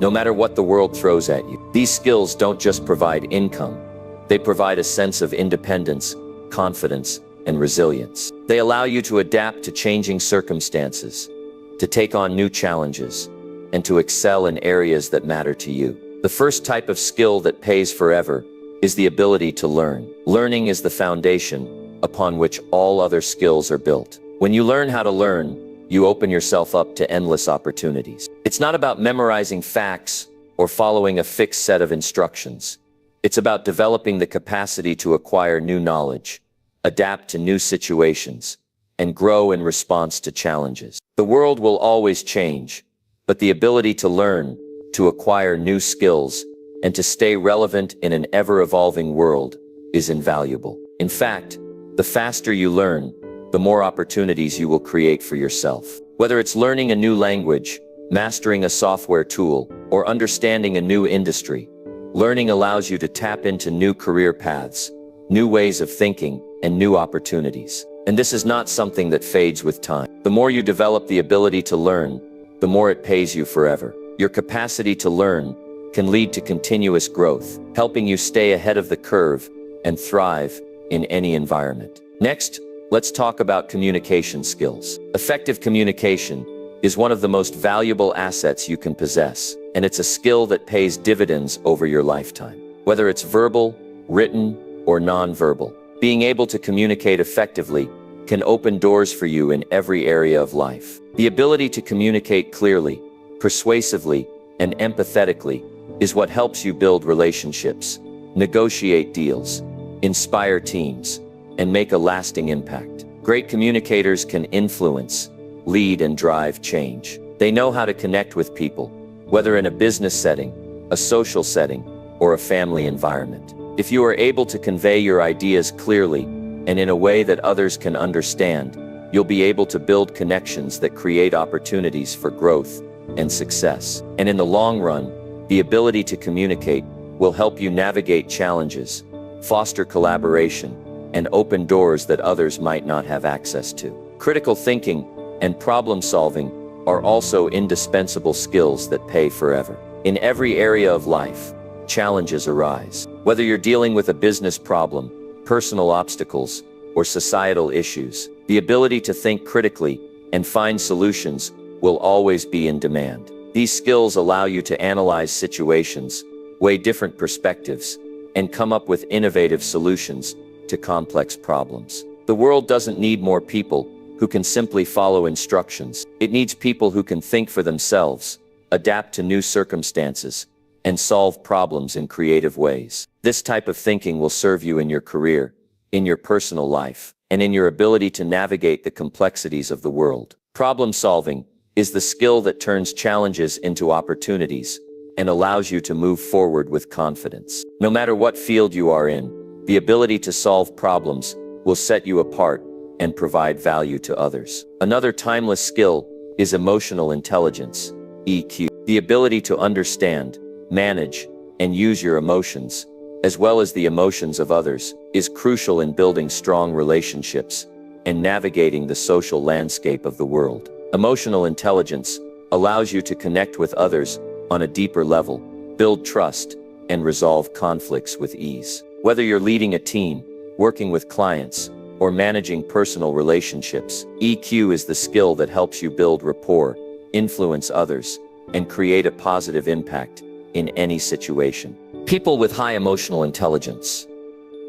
no matter what the world throws at you. These skills don't just provide income, they provide a sense of independence, confidence, and resilience. They allow you to adapt to changing circumstances, to take on new challenges, and to excel in areas that matter to you. The first type of skill that pays forever is the ability to learn. Learning is the foundation upon which all other skills are built. When you learn how to learn, you open yourself up to endless opportunities. It's not about memorizing facts or following a fixed set of instructions. It's about developing the capacity to acquire new knowledge, adapt to new situations, and grow in response to challenges. The world will always change, but the ability to learn, to acquire new skills, and to stay relevant in an ever-evolving world is invaluable. In fact, the faster you learn, the more opportunities you will create for yourself. Whether it's learning a new language, mastering a software tool, or understanding a new industry, learning allows you to tap into new career paths, new ways of thinking, and new opportunities. And this is not something that fades with time. The more you develop the ability to learn, the more it pays you forever. Your capacity to learn can lead to continuous growth, helping you stay ahead of the curve and thrive in any environment. Next, let's talk about communication skills. Effective communication is one of the most valuable assets you can possess, and it's a skill that pays dividends over your lifetime. Whether it's verbal, written, or nonverbal, being able to communicate effectively can open doors for you in every area of life. The ability to communicate clearly, persuasively, and empathetically is what helps you build relationships, negotiate deals, inspire teams, and make a lasting impact. Great communicators can influence, lead, and drive change. They know how to connect with people, whether in a business setting, a social setting, or a family environment. If you are able to convey your ideas clearly and in a way that others can understand, you'll be able to build connections that create opportunities for growth and success. And in the long run, the ability to communicate will help you navigate challenges, foster collaboration, and open doors that others might not have access to. Critical thinking and problem solving are also indispensable skills that pay forever. In every area of life, challenges arise. Whether you're dealing with a business problem, personal obstacles, or societal issues, the ability to think critically and find solutions will always be in demand. These skills allow you to analyze situations, weigh different perspectives, and come up with innovative solutions to complex problems. The world doesn't need more people who can simply follow instructions. It needs people who can think for themselves, adapt to new circumstances, and solve problems in creative ways. This type of thinking will serve you in your career, in your personal life, and in your ability to navigate the complexities of the world. Problem solving is the skill that turns challenges into opportunities and allows you to move forward with confidence. No matter what field you are in, the ability to solve problems will set you apart and provide value to others. Another timeless skill is emotional intelligence, EQ. The ability to understand, manage, and use your emotions, as well as the emotions of others, is crucial in building strong relationships and navigating the social landscape of the world. Emotional intelligence allows you to connect with others on a deeper level, build trust, and resolve conflicts with ease. Whether you're leading a team, working with clients, or managing personal relationships, EQ is the skill that helps you build rapport, influence others, and create a positive impact in any situation. People with high emotional intelligence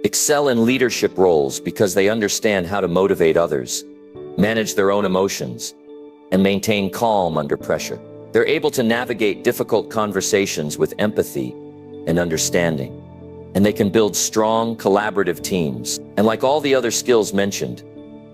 excel in leadership roles because they understand how to motivate others, manage their own emotions, and maintain calm under pressure. They're able to navigate difficult conversations with empathy and understanding, and they can build strong, collaborative teams. And like all the other skills mentioned,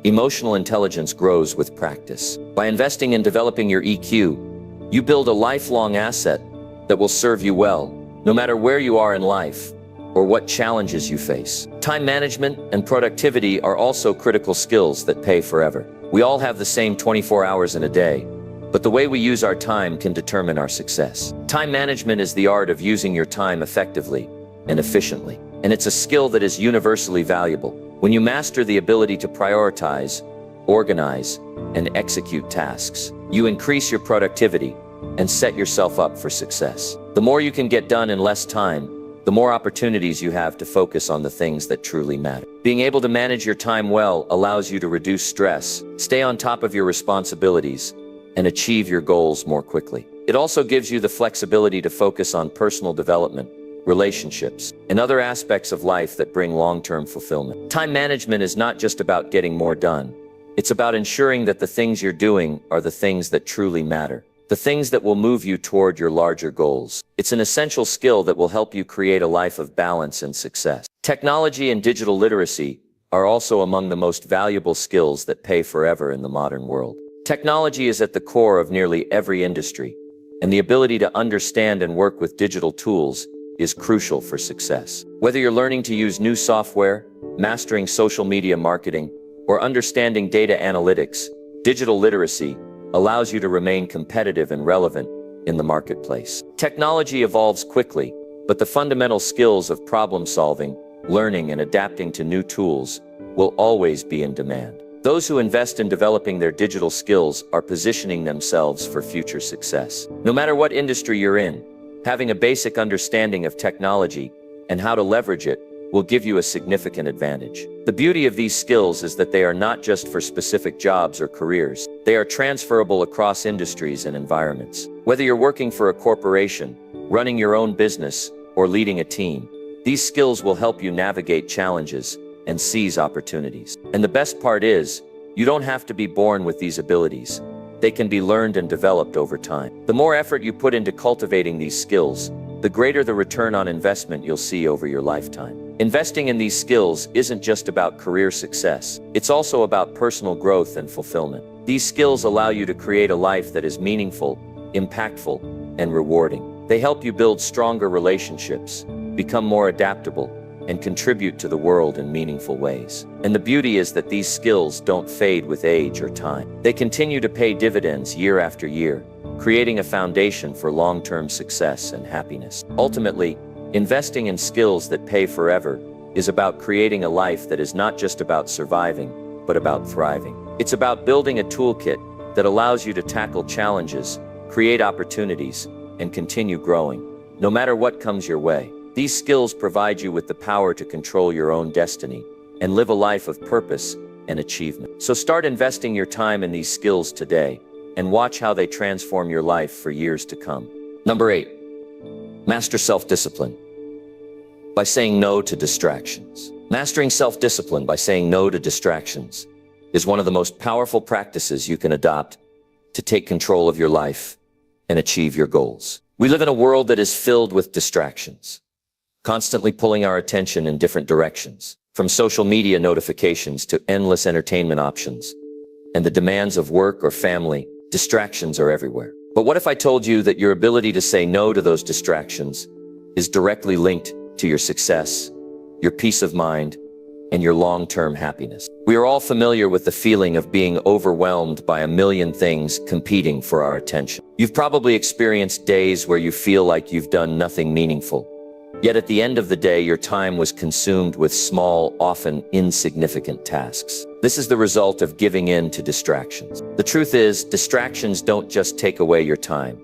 emotional intelligence grows with practice. By investing in developing your EQ, you build a lifelong asset that will serve you well, no matter where you are in life or what challenges you face. Time management and productivity are also critical skills that pay forever. We all have the same 24 hours in a day, but the way we use our time can determine our success. Time management is the art of using your time effectively and efficiently, and it's a skill that is universally valuable. When you master the ability to prioritize, organize, and execute tasks, you increase your productivity and set yourself up for success. The more you can get done in less time, the more opportunities you have to focus on the things that truly matter. Being able to manage your time well allows you to reduce stress, stay on top of your responsibilities, and achieve your goals more quickly. It also gives you the flexibility to focus on personal development, relationships, and other aspects of life that bring long-term fulfillment. Time management is not just about getting more done. It's about ensuring that the things you're doing are the things that truly matter, the things that will move you toward your larger goals. It's an essential skill that will help you create a life of balance and success. Technology and digital literacy are also among the most valuable skills that pay forever in the modern world. Technology is at the core of nearly every industry, and the ability to understand and work with digital tools is crucial for success. Whether you're learning to use new software, mastering social media marketing, or understanding data analytics, digital literacy allows you to remain competitive and relevant in the marketplace. Technology evolves quickly, but the fundamental skills of problem solving, learning, and adapting to new tools will always be in demand. Those who invest in developing their digital skills are positioning themselves for future success. No matter what industry you're in, having a basic understanding of technology and how to leverage it will give you a significant advantage. The beauty of these skills is that they are not just for specific jobs or careers. They are transferable across industries and environments. Whether you're working for a corporation, running your own business, or leading a team, these skills will help you navigate challenges and seize opportunities. And the best part is, you don't have to be born with these abilities. They can be learned and developed over time. The more effort you put into cultivating these skills, the greater the return on investment you'll see over your lifetime. Investing in these skills isn't just about career success. It's also about personal growth and fulfillment. These skills allow you to create a life that is meaningful, impactful, and rewarding. They help you build stronger relationships, become more adaptable, and contribute to the world in meaningful ways. And the beauty is that these skills don't fade with age or time. They continue to pay dividends year after year, creating a foundation for long-term success and happiness. Ultimately, investing in skills that pay forever is about creating a life that is not just about surviving, but about thriving. It's about building a toolkit that allows you to tackle challenges, create opportunities, and continue growing, no matter what comes your way. These skills provide you with the power to control your own destiny and live a life of purpose and achievement. So start investing your time in these skills today and watch how they transform your life for years to come. Number 8, master self-discipline by saying no to distractions. Mastering self-discipline by saying no to distractions is one of the most powerful practices you can adopt to take control of your life and achieve your goals. We live in a world that is filled with distractions, constantly pulling our attention in different directions, from social media notifications to endless entertainment options, and the demands of work or family. Distractions are everywhere. But what if I told you that your ability to say no to those distractions is directly linked to your success, your peace of mind, and your long-term happiness? We are all familiar with the feeling of being overwhelmed by a million things competing for our attention. You've probably experienced days where you feel like you've done nothing meaningful. Yet at the end of the day, your time was consumed with small, often insignificant tasks. This is the result of giving in to distractions. The truth is, distractions don't just take away your time.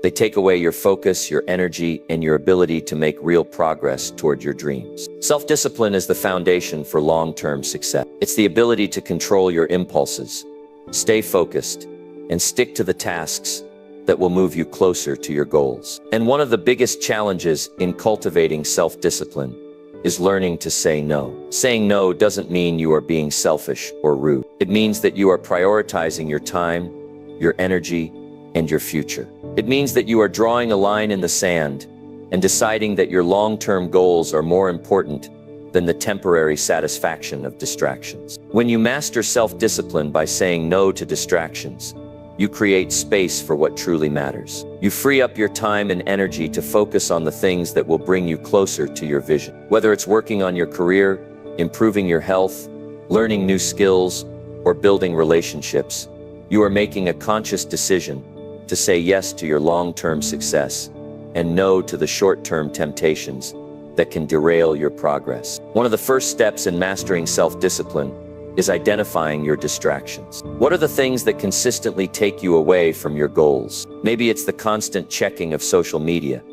They take away your focus, your energy, and your ability to make real progress toward your dreams. Self-discipline is the foundation for long-term success. It's the ability to control your impulses, stay focused, and stick to the tasks that will move you closer to your goals. And one of the biggest challenges in cultivating self-discipline is learning to say no. Saying no doesn't mean you are being selfish or rude. It means that you are prioritizing your time, your energy, and your future. It means that you are drawing a line in the sand and deciding that your long-term goals are more important than the temporary satisfaction of distractions. When you master self-discipline by saying no to distractions, you create space for what truly matters. You free up your time and energy to focus on the things that will bring you closer to your vision. Whether it's working on your career, improving your health, learning new skills, or building relationships, you are making a conscious decision to say yes to your long-term success and no to the short-term temptations that can derail your progress. One of the first steps in mastering self-discipline is identifying your distractions. What are the things that consistently take you away from your goals? Maybe it's the constant checking of social media,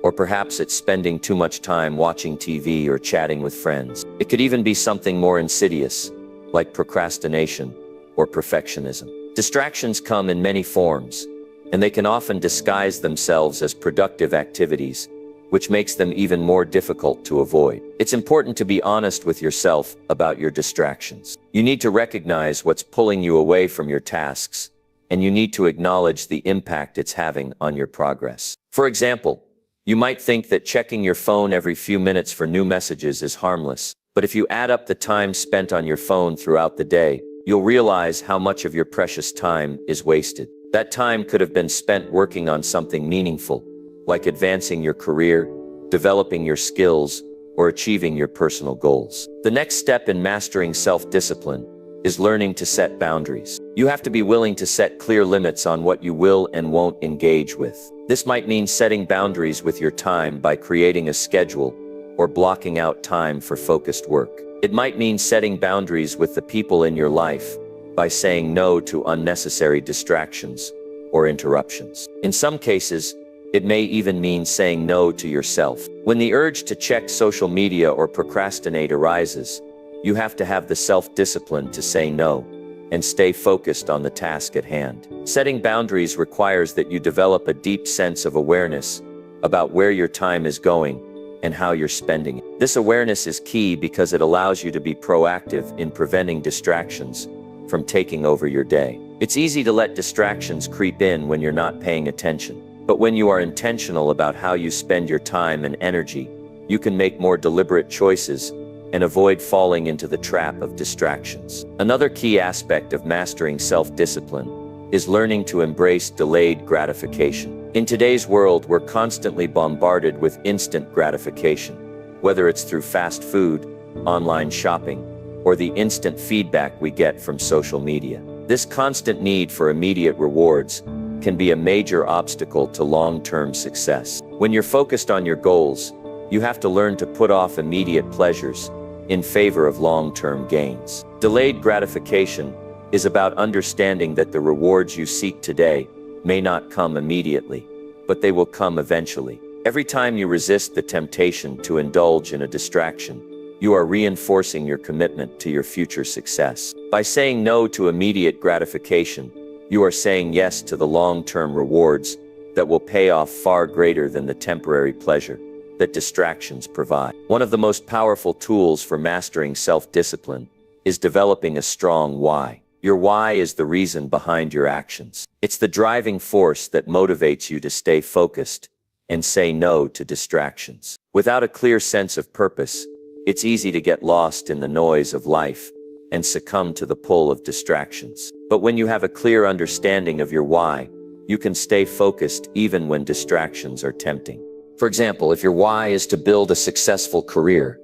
or perhaps it's spending too much time watching TV or chatting with friends. It could even be something more insidious, like procrastination or perfectionism. Distractions come in many forms, and they can often disguise themselves as productive activities, which makes them even more difficult to avoid. It's important to be honest with yourself about your distractions. You need to recognize what's pulling you away from your tasks, and you need to acknowledge the impact it's having on your progress. For example, you might think that checking your phone every few minutes for new messages is harmless, but if you add up the time spent on your phone throughout the day, you'll realize how much of your precious time is wasted. That time could have been spent working on something meaningful, like advancing your career, developing your skills, or achieving your personal goals. The next step in mastering self-discipline is learning to set boundaries. You have to be willing to set clear limits on what you will and won't engage with. This might mean setting boundaries with your time by creating a schedule or blocking out time for focused work. It might mean setting boundaries with the people in your life by saying no to unnecessary distractions or interruptions. In some cases, It may even mean saying no to yourself. When the urge to check social media or procrastinate arises, you have to have the self-discipline to say no and stay focused on the task at hand. Setting boundaries requires that you develop a deep sense of awareness about where your time is going and how you're spending it. This awareness is key because it allows you to be proactive in preventing distractions from taking over your day. It's easy to let distractions creep in when you're not paying attention. But when you are intentional about how you spend your time and energy, you can make more deliberate choices and avoid falling into the trap of distractions. Another key aspect of mastering self-discipline is learning to embrace delayed gratification. In today's world, we're constantly bombarded with instant gratification, whether it's through fast food, online shopping, or the instant feedback we get from social media. This constant need for immediate rewards can be a major obstacle to long-term success. When you're focused on your goals, you have to learn to put off immediate pleasures in favor of long-term gains. Delayed gratification is about understanding that the rewards you seek today may not come immediately, but they will come eventually. Every time you resist the temptation to indulge in a distraction, you are reinforcing your commitment to your future success. By saying no to immediate gratification, you are saying yes to the long-term rewards that will pay off far greater than the temporary pleasure that distractions provide. One of the most powerful tools for mastering self-discipline is developing a strong why. Your why is the reason behind your actions. It's the driving force that motivates you to stay focused and say no to distractions. Without a clear sense of purpose, it's easy to get lost in the noise of life and succumb to the pull of distractions. But when you have a clear understanding of your why, you can stay focused even when distractions are tempting. For example, if your why is to build a successful career,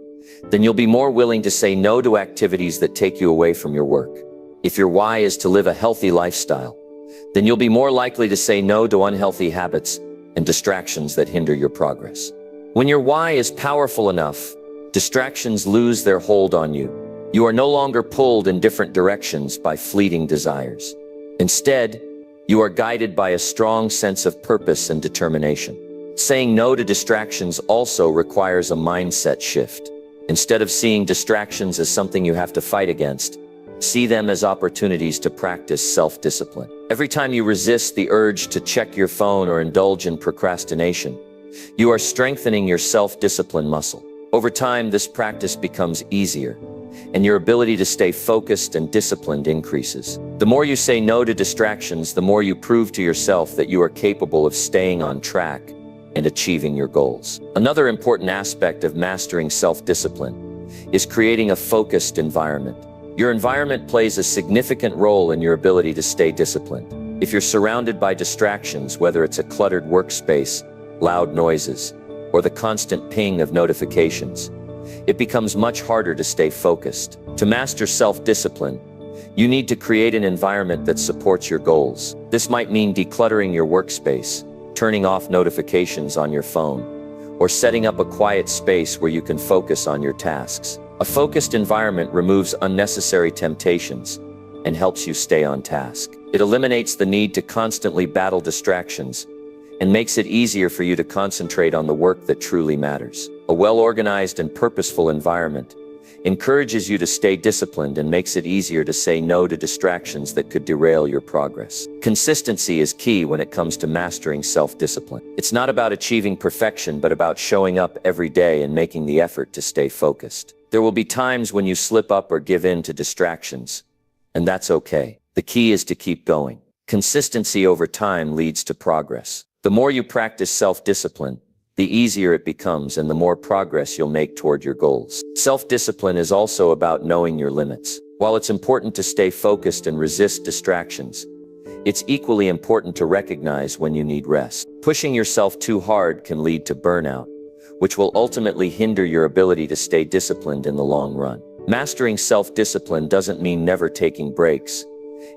then you'll be more willing to say no to activities that take you away from your work. If your why is to live a healthy lifestyle, then you'll be more likely to say no to unhealthy habits and distractions that hinder your progress. When your why is powerful enough, distractions lose their hold on you. You are no longer pulled in different directions by fleeting desires. Instead, you are guided by a strong sense of purpose and determination. Saying no to distractions also requires a mindset shift. Instead of seeing distractions as something you have to fight against, see them as opportunities to practice self-discipline. Every time you resist the urge to check your phone or indulge in procrastination, you are strengthening your self-discipline muscle. Over time, this practice becomes easier, and your ability to stay focused and disciplined increases. The more you say no to distractions, the more you prove to yourself that you are capable of staying on track and achieving your goals. Another important aspect of mastering self-discipline is creating a focused environment. Your environment plays a significant role in your ability to stay disciplined. If you're surrounded by distractions, whether it's a cluttered workspace, loud noises, or the constant ping of notifications, it becomes much harder to stay focused. To master self-discipline, you need to create an environment that supports your goals. This might mean decluttering your workspace, turning off notifications on your phone, or setting up a quiet space where you can focus on your tasks. A focused environment removes unnecessary temptations and helps you stay on task. It eliminates the need to constantly battle distractions and makes it easier for you to concentrate on the work that truly matters. A well-organized and purposeful environment encourages you to stay disciplined and makes it easier to say no to distractions that could derail your progress. Consistency is key when it comes to mastering self-discipline. It's not about achieving perfection, but about showing up every day and making the effort to stay focused. There will be times when you slip up or give in to distractions, and that's okay. The key is to keep going. Consistency over time leads to progress. The more you practice self-discipline, the easier it becomes and the more progress you'll make toward your goals. Self-discipline is also about knowing your limits. While it's important to stay focused and resist distractions, it's equally important to recognize when you need rest. Pushing yourself too hard can lead to burnout, which will ultimately hinder your ability to stay disciplined in the long run. Mastering self-discipline doesn't mean never taking breaks.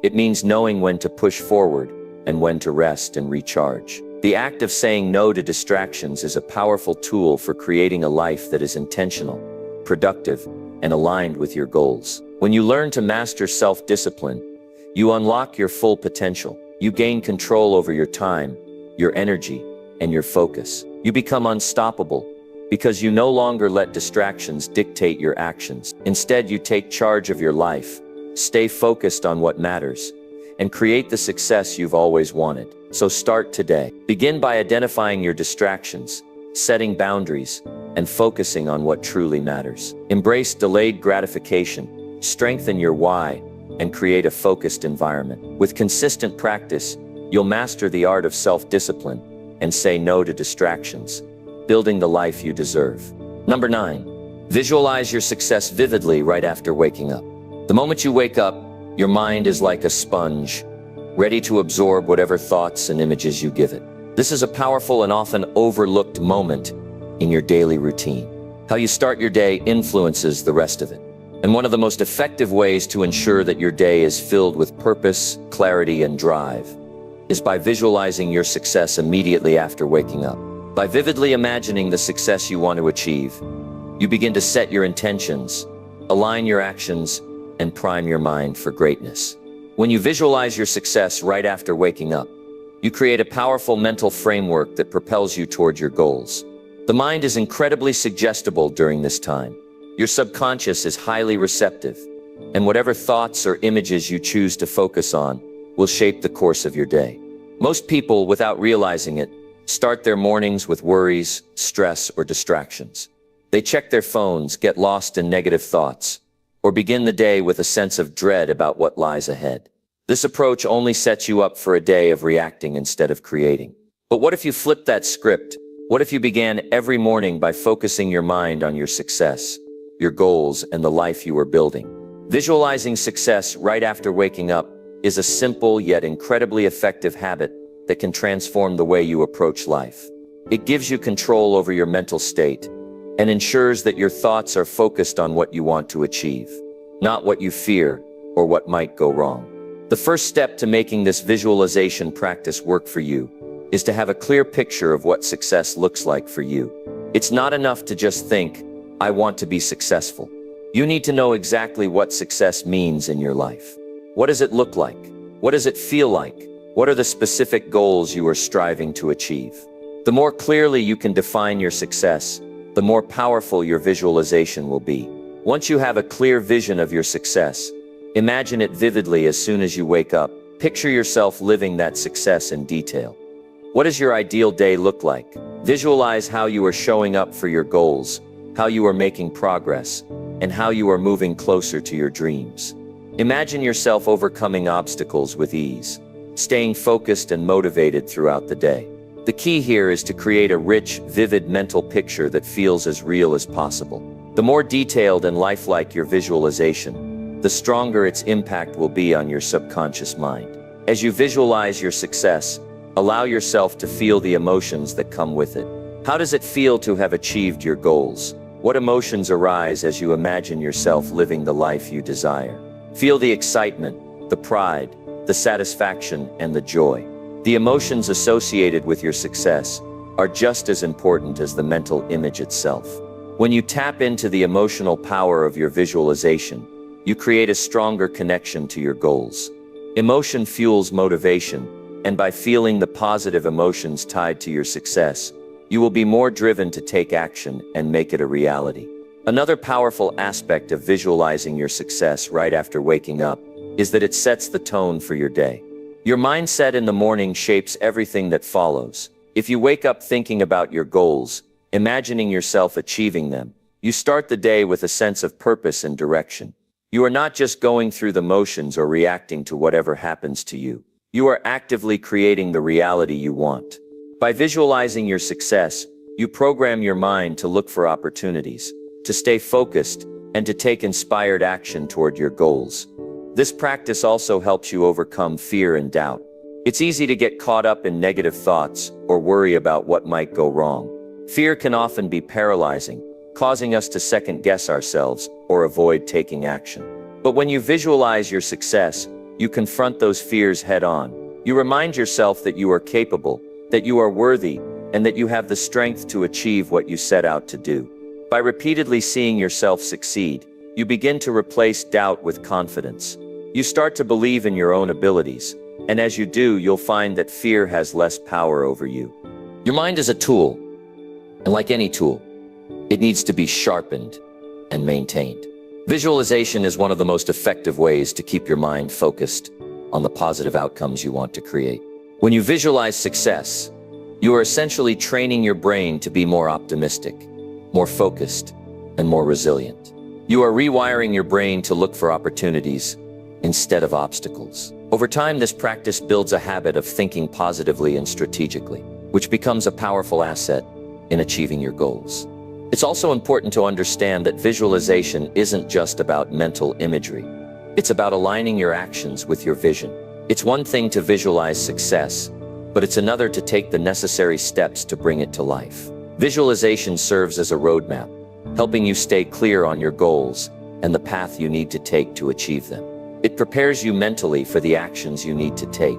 It means knowing when to push forward and when to rest and recharge. The act of saying no to distractions is a powerful tool for creating a life that is intentional, productive, and aligned with your goals. When you learn to master self-discipline, you unlock your full potential. You gain control over your time, your energy, and your focus. You become unstoppable because you no longer let distractions dictate your actions. Instead, you take charge of your life, stay focused on what matters, and create the success you've always wanted. So start today. Begin by identifying your distractions, setting boundaries, and focusing on what truly matters. Embrace delayed gratification, strengthen your why, and create a focused environment. With consistent practice, you'll master the art of self-discipline and say no to distractions, building the life you deserve. Number 9, visualize your success vividly right after waking up. The moment you wake up, your mind is like a sponge, ready to absorb whatever thoughts and images you give it. This is a powerful and often overlooked moment in your daily routine. How you start your day influences the rest of it. And one of the most effective ways to ensure that your day is filled with purpose, clarity, and drive is by visualizing your success immediately after waking up. By vividly imagining the success you want to achieve, you begin to set your intentions, align your actions, and prime your mind for greatness. When you visualize your success right after waking up, you create a powerful mental framework that propels you toward your goals. The mind is incredibly suggestible during this time. Your subconscious is highly receptive, and whatever thoughts or images you choose to focus on will shape the course of your day. Most people, without realizing it, start their mornings with worries, stress, or distractions. They check their phones, get lost in negative thoughts, or begin the day with a sense of dread about what lies ahead. This approach only sets you up for a day of reacting instead of creating. But what if you flipped that script? What if you began every morning by focusing your mind on your success, your goals, and the life you are building? Visualizing success right after waking up is a simple yet incredibly effective habit that can transform the way you approach life. It gives you control over your mental state and ensures that your thoughts are focused on what you want to achieve, not what you fear or what might go wrong. The first step to making this visualization practice work for you is to have a clear picture of what success looks like for you. It's not enough to just think, I want to be successful. You need to know exactly what success means in your life. What does it look like? What does it feel like? What are the specific goals you are striving to achieve? The more clearly you can define your success, the more powerful your visualization will be. Once you have a clear vision of your success, imagine it vividly as soon as you wake up. Picture yourself living that success in detail. What does your ideal day look like? Visualize how you are showing up for your goals, how you are making progress, and how you are moving closer to your dreams. Imagine yourself overcoming obstacles with ease, staying focused and motivated throughout the day. The key here is to create a rich, vivid mental picture that feels as real as possible. The more detailed and lifelike your visualization, the stronger its impact will be on your subconscious mind. As you visualize your success, allow yourself to feel the emotions that come with it. How does it feel to have achieved your goals? What emotions arise as you imagine yourself living the life you desire? Feel the excitement, the pride, the satisfaction, and the joy. The emotions associated with your success are just as important as the mental image itself. When you tap into the emotional power of your visualization, you create a stronger connection to your goals. Emotion fuels motivation, and by feeling the positive emotions tied to your success, you will be more driven to take action and make it a reality. Another powerful aspect of visualizing your success right after waking up is that it sets the tone for your day. Your mindset in the morning shapes everything that follows. If you wake up thinking about your goals, imagining yourself achieving them, you start the day with a sense of purpose and direction. You are not just going through the motions or reacting to whatever happens to you. You are actively creating the reality you want. By visualizing your success, you program your mind to look for opportunities, to stay focused, and to take inspired action toward your goals. This practice also helps you overcome fear and doubt. It's easy to get caught up in negative thoughts or worry about what might go wrong. Fear can often be paralyzing, causing us to second-guess ourselves or avoid taking action. But when you visualize your success, you confront those fears head-on. You remind yourself that you are capable, that you are worthy, and that you have the strength to achieve what you set out to do. By repeatedly seeing yourself succeed, you begin to replace doubt with confidence. You start to believe in your own abilities, and as you do, you'll find that fear has less power over you. Your mind is a tool, and like any tool, it needs to be sharpened and maintained. Visualization is one of the most effective ways to keep your mind focused on the positive outcomes you want to create. When you visualize success, you are essentially training your brain to be more optimistic, more focused, and more resilient. You are rewiring your brain to look for opportunities instead of obstacles. Over time, this practice builds a habit of thinking positively and strategically, which becomes a powerful asset in achieving your goals. It's also important to understand that visualization isn't just about mental imagery. It's about aligning your actions with your vision. It's one thing to visualize success, but it's another to take the necessary steps to bring it to life. Visualization serves as a roadmap, helping you stay clear on your goals and the path you need to take to achieve them. It prepares you mentally for the actions you need to take.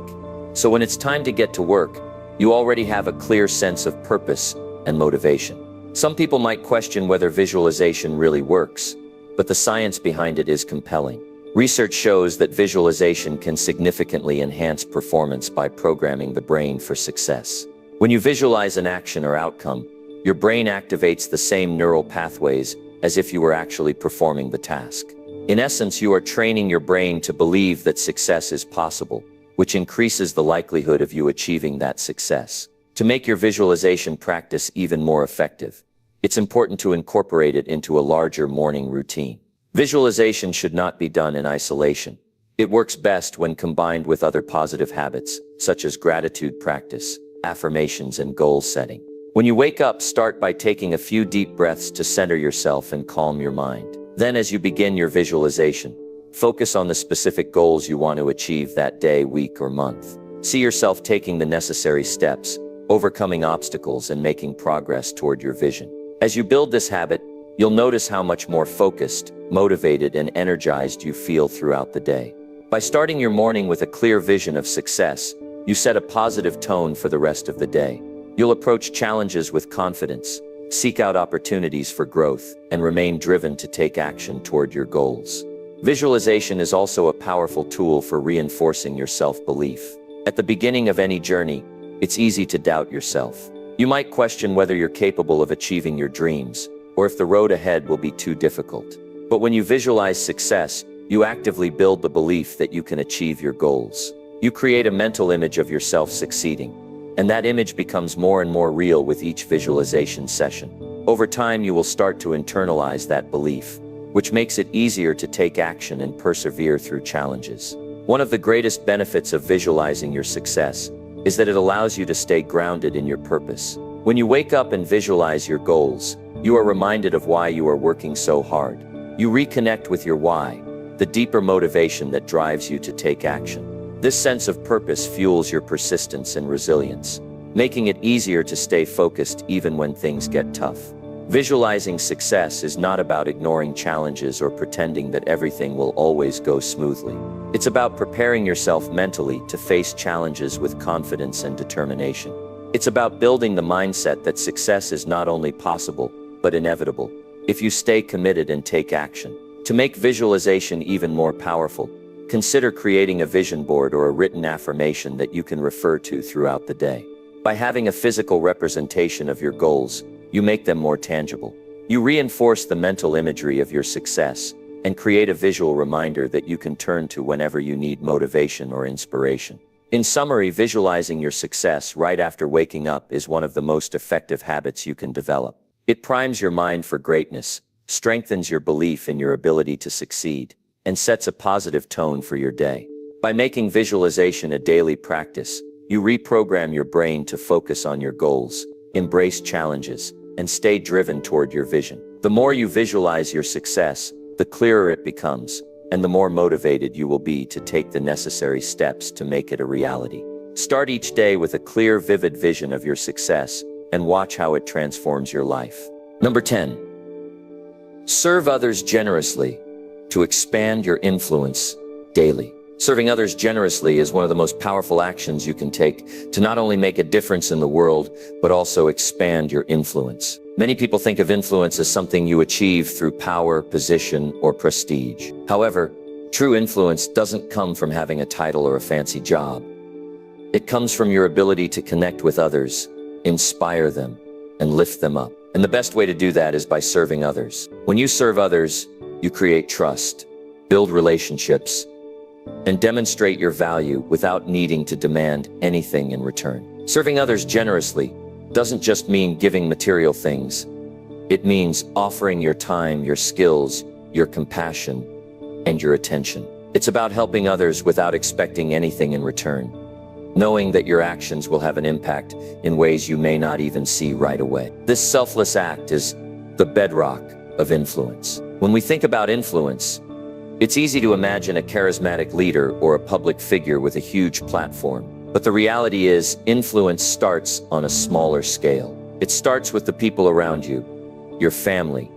So when it's time to get to work, you already have a clear sense of purpose and motivation. Some people might question whether visualization really works, but the science behind it is compelling. Research shows that visualization can significantly enhance performance by programming the brain for success. When you visualize an action or outcome, your brain activates the same neural pathways as if you were actually performing the task. In essence, you are training your brain to believe that success is possible, which increases the likelihood of you achieving that success. To make your visualization practice even more effective, it's important to incorporate it into a larger morning routine. Visualization should not be done in isolation. It works best when combined with other positive habits, such as gratitude practice, affirmations, and goal setting. When you wake up, start by taking a few deep breaths to center yourself and calm your mind. Then, as you begin your visualization, focus on the specific goals you want to achieve that day, week, or month. See yourself taking the necessary steps, overcoming obstacles, and making progress toward your vision. As you build this habit, you'll notice how much more focused, motivated, and energized you feel throughout the day. By starting your morning with a clear vision of success, you set a positive tone for the rest of the day. You'll approach challenges with confidence, seek out opportunities for growth, and remain driven to take action toward your goals. Visualization is also a powerful tool for reinforcing your self-belief. At the beginning of any journey, it's easy to doubt yourself. You might question whether you're capable of achieving your dreams, or if the road ahead will be too difficult. But when you visualize success, you actively build the belief that you can achieve your goals. You create a mental image of yourself succeeding, and that image becomes more and more real with each visualization session. Over time, you will start to internalize that belief, which makes it easier to take action and persevere through challenges. One of the greatest benefits of visualizing your success is that it allows you to stay grounded in your purpose. When you wake up and visualize your goals, you are reminded of why you are working so hard. You reconnect with your why, the deeper motivation that drives you to take action. This sense of purpose fuels your persistence and resilience, making it easier to stay focused even when things get tough. Visualizing success is not about ignoring challenges or pretending that everything will always go smoothly. It's about preparing yourself mentally to face challenges with confidence and determination. It's about building the mindset that success is not only possible, but inevitable, if you stay committed and take action. To make visualization even more powerful, consider creating a vision board or a written affirmation that you can refer to throughout the day. By having a physical representation of your goals, you make them more tangible. You reinforce the mental imagery of your success and create a visual reminder that you can turn to whenever you need motivation or inspiration. In summary, visualizing your success right after waking up is one of the most effective habits you can develop. It primes your mind for greatness, strengthens your belief in your ability to succeed, and sets a positive tone for your day. By making visualization a daily practice, you reprogram your brain to focus on your goals, embrace challenges, and stay driven toward your vision. The more you visualize your success, the clearer it becomes, and the more motivated you will be to take the necessary steps to make it a reality. Start each day with a clear, vivid vision of your success, and watch how it transforms your life. Number 10. Serve others generously to expand your influence daily. Serving others generously is one of the most powerful actions you can take to not only make a difference in the world, but also expand your influence. Many people think of influence as something you achieve through power, position, or prestige. However, true influence doesn't come from having a title or a fancy job. It comes from your ability to connect with others, inspire them, and lift them up. And the best way to do that is by serving others. When you serve others, you create trust, build relationships, and demonstrate your value without needing to demand anything in return. Serving others generously doesn't just mean giving material things. It means offering your time, your skills, your compassion, and your attention. It's about helping others without expecting anything in return, knowing that your actions will have an impact in ways you may not even see right away. This selfless act is the bedrock of influence. When we think about influence, it's easy to imagine a charismatic leader or a public figure with a huge platform. But the reality is, influence starts on a smaller scale. It starts with the people around you, your family,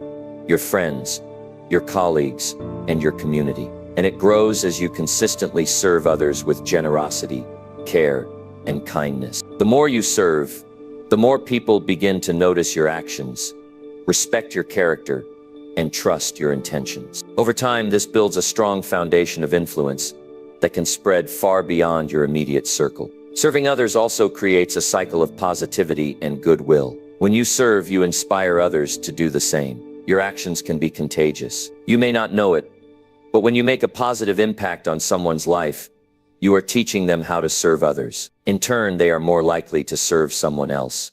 your friends, your colleagues, and your community. And it grows as you consistently serve others with generosity, care, and kindness. The more you serve, the more people begin to notice your actions, respect your character, and trust your intentions. Over time, this builds a strong foundation of influence that can spread far beyond your immediate circle. Serving others also creates a cycle of positivity and goodwill. When you serve, you inspire others to do the same. Your actions can be contagious. You may not know it, but when you make a positive impact on someone's life, you are teaching them how to serve others. In turn, they are more likely to serve someone else,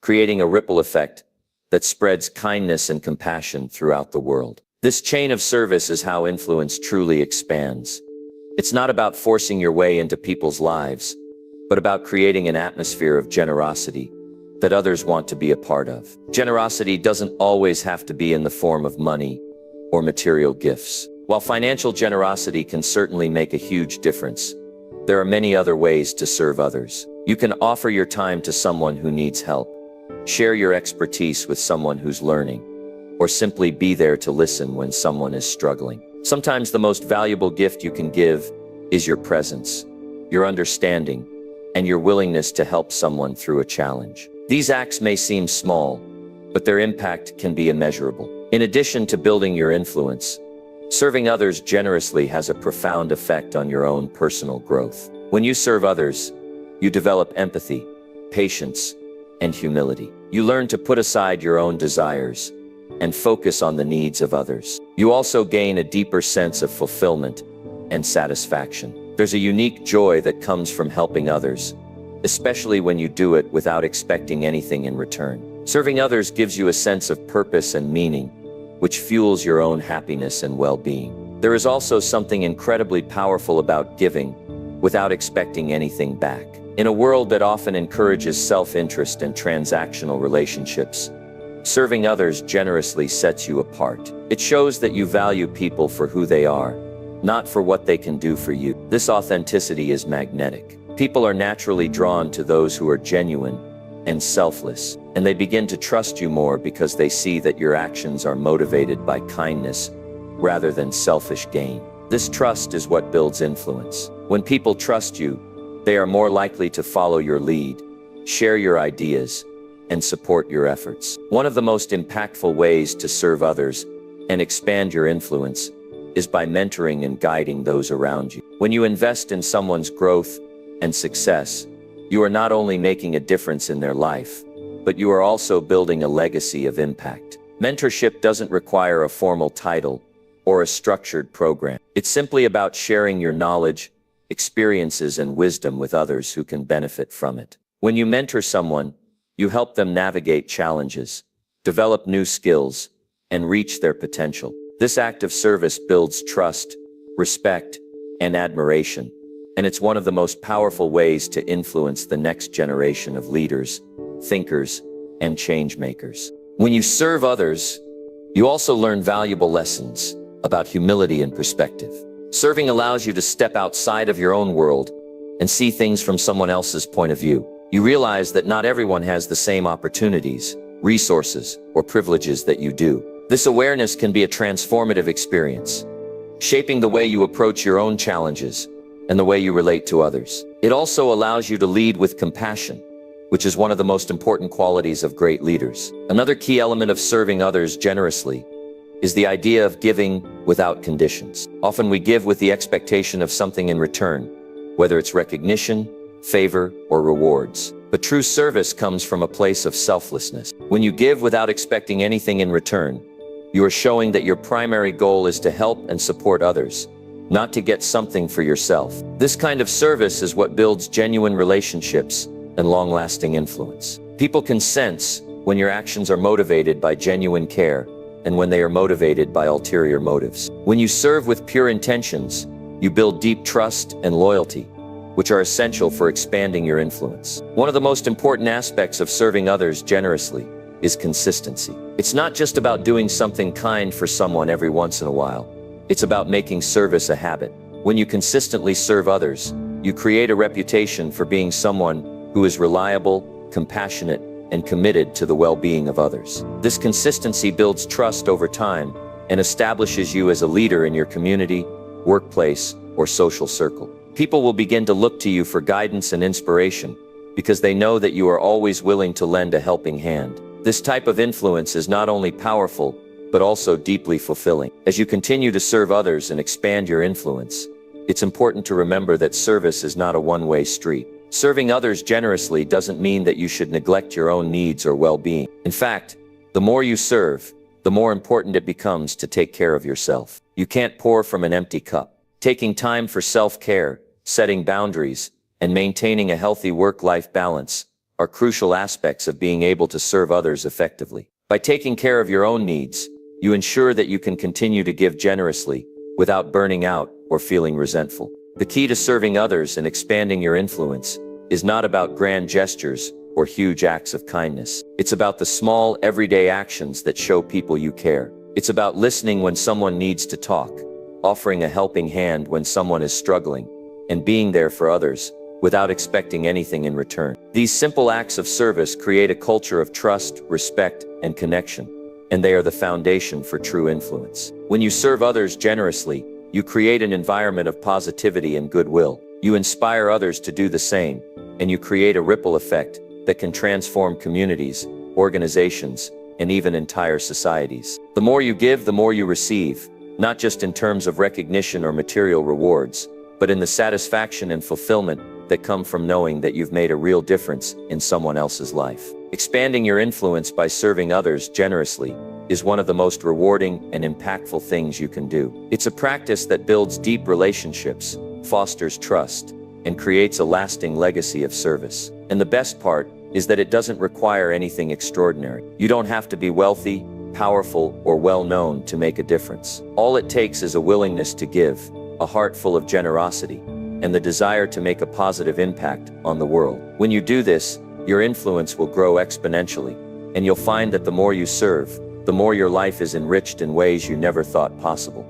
creating a ripple effect that spreads kindness and compassion throughout the world. This chain of service is how influence truly expands. It's not about forcing your way into people's lives, but about creating an atmosphere of generosity that others want to be a part of. Generosity doesn't always have to be in the form of money or material gifts. While financial generosity can certainly make a huge difference, there are many other ways to serve others. You can offer your time to someone who needs help, share your expertise with someone who's learning, or simply be there to listen when someone is struggling. Sometimes the most valuable gift you can give is your presence, your understanding, and your willingness to help someone through a challenge. These acts may seem small, but their impact can be immeasurable. In addition to building your influence, serving others generously has a profound effect on your own personal growth. When you serve others, you develop empathy, patience, and humility. You learn to put aside your own desires and focus on the needs of others. You also gain a deeper sense of fulfillment and satisfaction. There's a unique joy that comes from helping others, especially when you do it without expecting anything in return. Serving others gives you a sense of purpose and meaning, which fuels your own happiness and well-being. There is also something incredibly powerful about giving without expecting anything back. In a world that often encourages self-interest and transactional relationships, serving others generously sets you apart. It shows that you value people for who they are, not for what they can do for you. This authenticity is magnetic. People are naturally drawn to those who are genuine and selfless, and they begin to trust you more because they see that your actions are motivated by kindness rather than selfish gain. This trust is what builds influence. When people trust you, they are more likely to follow your lead, share your ideas, and support your efforts. One of the most impactful ways to serve others and expand your influence is by mentoring and guiding those around you. When you invest in someone's growth and success, you are not only making a difference in their life, but you are also building a legacy of impact. Mentorship doesn't require a formal title or a structured program. It's simply about sharing your knowledge, experiences, and wisdom with others who can benefit from it. When you mentor someone, you help them navigate challenges, develop new skills, and reach their potential. This act of service builds trust, respect, and admiration, and it's one of the most powerful ways to influence the next generation of leaders, thinkers, and change makers. When you serve others, you also learn valuable lessons about humility and perspective. Serving allows you to step outside of your own world and see things from someone else's point of view. You realize that not everyone has the same opportunities, resources, or privileges that you do. This awareness can be a transformative experience, shaping the way you approach your own challenges and the way you relate to others. It also allows you to lead with compassion, which is one of the most important qualities of great leaders. Another key element of serving others generously is the idea of giving without conditions. Often we give with the expectation of something in return, whether it's recognition, favor, or rewards. But true service comes from a place of selflessness. When you give without expecting anything in return, you are showing that your primary goal is to help and support others, not to get something for yourself. This kind of service is what builds genuine relationships and long-lasting influence. People can sense when your actions are motivated by genuine care and when they are motivated by ulterior motives. When you serve with pure intentions, you build deep trust and loyalty, which are essential for expanding your influence. One of the most important aspects of serving others generously is consistency. It's not just about doing something kind for someone every once in a while. It's about making service a habit. When you consistently serve others, you create a reputation for being someone who is reliable, compassionate, and committed to the well-being of others. This consistency builds trust over time and establishes you as a leader in your community, workplace, or social circle. People will begin to look to you for guidance and inspiration because they know that you are always willing to lend a helping hand. This type of influence is not only powerful, but also deeply fulfilling. As you continue to serve others and expand your influence, it's important to remember that service is not a one-way street. Serving others generously doesn't mean that you should neglect your own needs or well-being. In fact, the more you serve, the more important it becomes to take care of yourself. You can't pour from an empty cup. Taking time for self-care, setting boundaries, and maintaining a healthy work-life balance are crucial aspects of being able to serve others effectively. By taking care of your own needs, you ensure that you can continue to give generously without burning out or feeling resentful. The key to serving others and expanding your influence is not about grand gestures or huge acts of kindness. It's about the small, everyday actions that show people you care. It's about listening when someone needs to talk, offering a helping hand when someone is struggling, and being there for others without expecting anything in return. These simple acts of service create a culture of trust, respect, and connection, and they are the foundation for true influence. When you serve others generously, you create an environment of positivity and goodwill. You inspire others to do the same, and you create a ripple effect that can transform communities, organizations, and even entire societies. The more you give, the more you receive, not just in terms of recognition or material rewards, but in the satisfaction and fulfillment that come from knowing that you've made a real difference in someone else's life. Expanding your influence by serving others generously is one of the most rewarding and impactful things you can do. It's a practice that builds deep relationships, fosters trust, and creates a lasting legacy of service. And the best part is that it doesn't require anything extraordinary. You don't have to be wealthy, powerful, or well-known to make a difference. All it takes is a willingness to give, a heart full of generosity, and the desire to make a positive impact on the world. When you do this, your influence will grow exponentially, and you'll find that the more you serve, the more your life is enriched in ways you never thought possible.